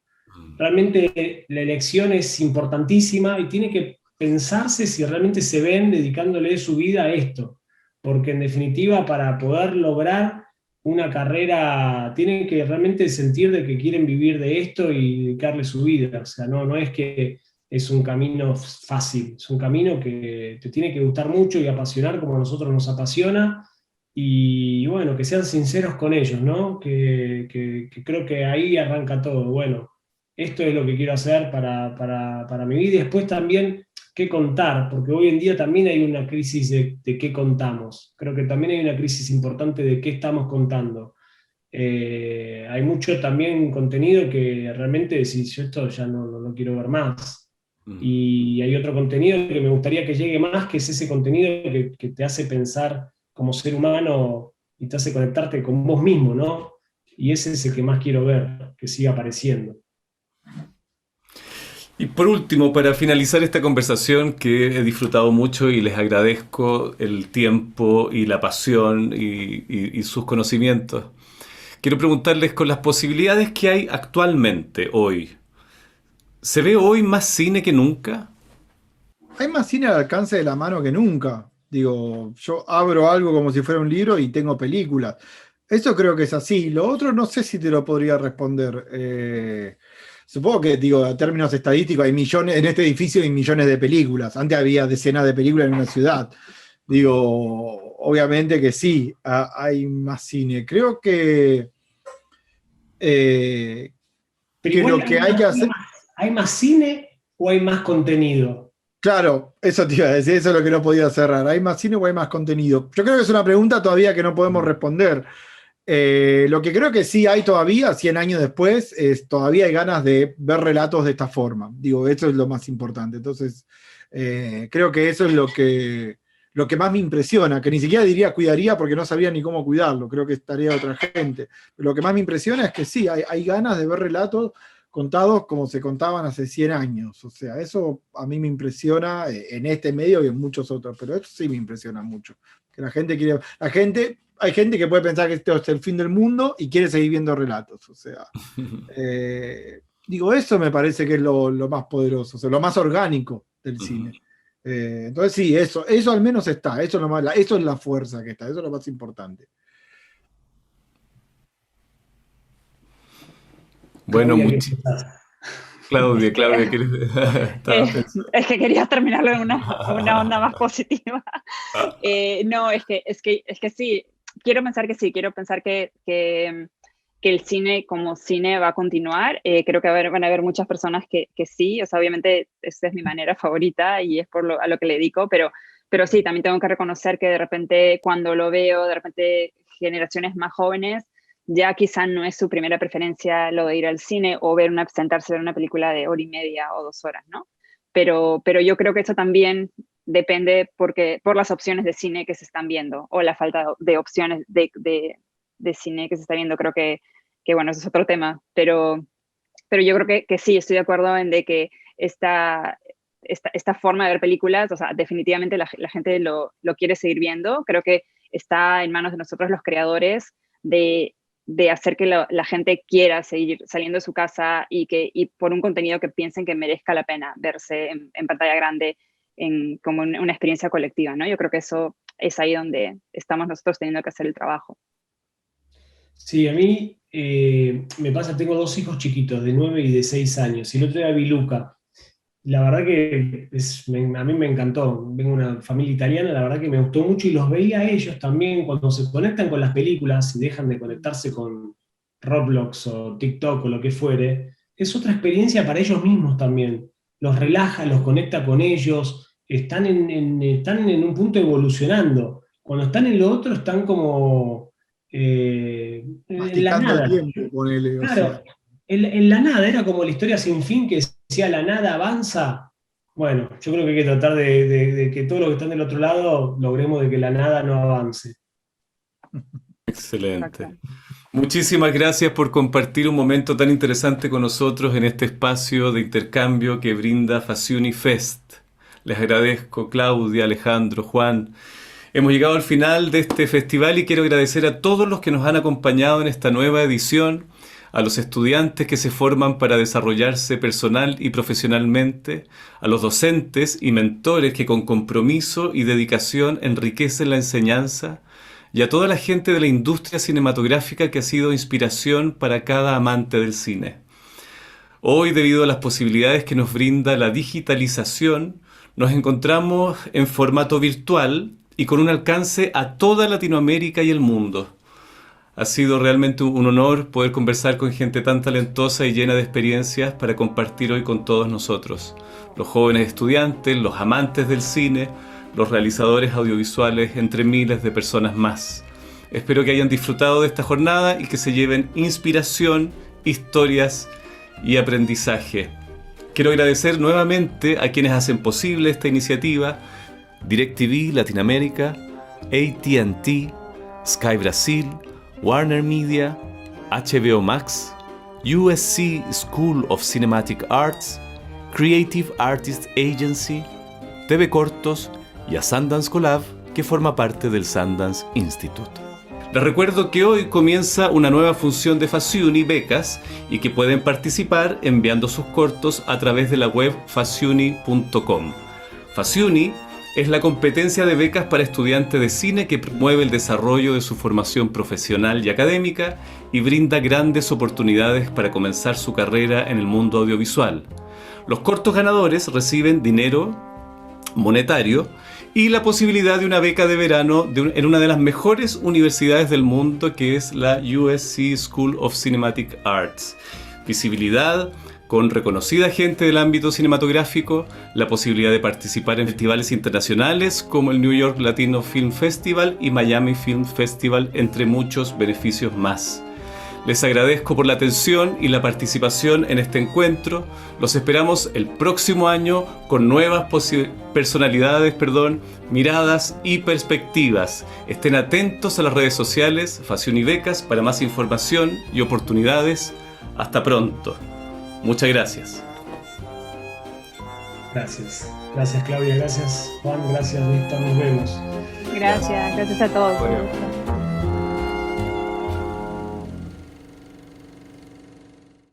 Realmente la elección es importantísima y tiene que pensarse si realmente se ven dedicándole su vida a esto, porque en definitiva para poder lograr una carrera tienen que realmente sentir de que quieren vivir de esto y dedicarle su vida, o sea, no es que es un camino fácil, es un camino que te tiene que gustar mucho y apasionar como a nosotros nos apasiona. Y bueno, que sean sinceros con ellos, ¿no? Que creo que ahí arranca todo. Bueno, esto es lo que quiero hacer para mi vida y después también qué contar, porque hoy en día también hay una crisis de qué contamos. Creo que también hay una crisis importante de qué estamos contando. Hay mucho también contenido que realmente decís, yo esto ya no quiero ver más. Mm. Y hay otro contenido que me gustaría que llegue más, que es ese contenido que te hace pensar como ser humano y te hace conectarte con vos mismo, ¿no? Y ese es el que más quiero ver, que siga apareciendo. Y por último, para finalizar esta conversación que he disfrutado mucho y les agradezco el tiempo y la pasión y sus conocimientos, quiero preguntarles con las posibilidades que hay actualmente, hoy. ¿Se ve hoy más cine que nunca? Hay más cine al alcance de la mano que nunca. Digo, yo abro algo como si fuera un libro y tengo películas. Eso creo que es así. Lo otro no sé si te lo podría responder. Supongo que, digo, a términos estadísticos, hay millones, en este edificio hay millones de películas. Antes había decenas de películas en una ciudad. Digo, obviamente que sí, hay más cine. Creo eh, Pero que igual lo que hay que hacer. ¿hay más cine o hay más contenido? Claro, eso te iba a decir, eso es lo que no podía cerrar. ¿Hay más cine o hay más contenido? Yo creo que es una pregunta todavía que no podemos responder. Lo que creo que sí hay todavía, 100 años después, es todavía hay ganas de ver relatos de esta forma. Digo, eso es lo más importante. Entonces, creo que eso es lo que más me impresiona, que ni siquiera diría cuidaría porque no sabría ni cómo cuidarlo, creo que estaría otra gente. Pero lo que más me impresiona es que sí, hay ganas de ver relatos contados como se contaban hace 100 años. O sea, eso a mí me impresiona en este medio y en muchos otros, pero eso sí me impresiona mucho. Que hay gente que puede pensar que esto es el fin del mundo y quiere seguir viendo relatos. O sea, digo, eso me parece que es lo más poderoso, o sea, lo más orgánico del cine. Entonces sí, eso al menos está, eso es la fuerza que está, eso es lo más importante. Bueno, Claudia, ¿qué pensás? Claudia, ¿quieres? Estaba pensando. Es que quería terminarlo en una onda más positiva. No, es que sí, quiero pensar que sí, quiero pensar que el cine como cine va a continuar. Creo que van a haber muchas personas que sí, o sea, obviamente esa es mi manera favorita y es a lo que le dedico, pero sí, también tengo que reconocer que de repente cuando lo veo, de repente generaciones más jóvenes, ya quizá no es su primera preferencia lo de ir al cine o sentarse a ver una película de hora y media o 2 horas, ¿no? Pero yo creo que eso también depende por las opciones de cine que se están viendo o la falta de opciones de cine que se está viendo. Creo que bueno, ese es otro tema, pero yo creo que sí, estoy de acuerdo en de que esta forma de ver películas, o sea, definitivamente la gente lo quiere seguir viendo. Creo que está en manos de nosotros los creadores de hacer que la gente quiera seguir saliendo de su casa y por un contenido que piensen que merezca la pena verse en pantalla grande como una experiencia colectiva, ¿no? Yo creo que eso es ahí donde estamos nosotros teniendo que hacer el trabajo. Sí, a mí me pasa, tengo 2 hijos chiquitos, de 9 y de 6 años, y el otro día vi Luca. La verdad que a mí me encantó. Vengo de una familia italiana, la verdad que me gustó mucho y los veía a ellos también cuando se conectan con las películas y dejan de conectarse con Roblox o TikTok o lo que fuere. Es otra experiencia para ellos mismos también. Los relaja, los conecta con ellos, están en un punto evolucionando. Cuando están en lo otro están como en la masticando nada. el tiempo, ponele, o Claro, sea. en la nada, era como la historia sin fin que decía la nada avanza. Bueno, yo creo que hay que tratar de que todos los que están del otro lado logremos de que la nada no avance. Excelente. Exacto. Muchísimas gracias por compartir un momento tan interesante con nosotros en este espacio de intercambio que brinda Fasciuni Fest. Les agradezco, Claudia, Alejandro, Juan. Hemos llegado al final de este festival y quiero agradecer a todos los que nos han acompañado en esta nueva edición, a los estudiantes que se forman para desarrollarse personal y profesionalmente, a los docentes y mentores que con compromiso y dedicación enriquecen la enseñanza, y a toda la gente de la industria cinematográfica que ha sido inspiración para cada amante del cine. Hoy, debido a las posibilidades que nos brinda la digitalización, nos encontramos en formato virtual y con un alcance a toda Latinoamérica y el mundo. Ha sido realmente un honor poder conversar con gente tan talentosa y llena de experiencias para compartir hoy con todos nosotros, los jóvenes estudiantes, los amantes del cine, los realizadores audiovisuales, entre miles de personas más. Espero que hayan disfrutado de esta jornada y que se lleven inspiración, historias y aprendizaje. Quiero agradecer nuevamente a quienes hacen posible esta iniciativa: DirecTV Latinoamérica, AT&T, Sky Brasil, Warner Media, HBO Max, USC School of Cinematic Arts, Creative Artists Agency, TV Cortos y a Sundance Collab, que forma parte del Sundance Institute. Les recuerdo que hoy comienza una nueva función de Fasciuni Becas y que pueden participar enviando sus cortos a través de la web fasciuni.com. Fasciuni es la competencia de becas para estudiantes de cine que promueve el desarrollo de su formación profesional y académica y brinda grandes oportunidades para comenzar su carrera en el mundo audiovisual. Los cortos ganadores reciben dinero monetario y la posibilidad de una beca de verano en una de las mejores universidades del mundo, que es la USC School of Cinematic Arts. Visibilidad con reconocida gente del ámbito cinematográfico, la posibilidad de participar en festivales internacionales como el New York Latino Film Festival y Miami Film Festival, entre muchos beneficios más. Les agradezco por la atención y la participación en este encuentro. Los esperamos el próximo año con nuevas personalidades, miradas y perspectivas. Estén atentos a las redes sociales Fasciuni Becas para más información y oportunidades. Hasta pronto. Muchas gracias. Gracias. Gracias, Claudia. Gracias, Juan. Gracias, Víctor. Nos vemos. Gracias a todos.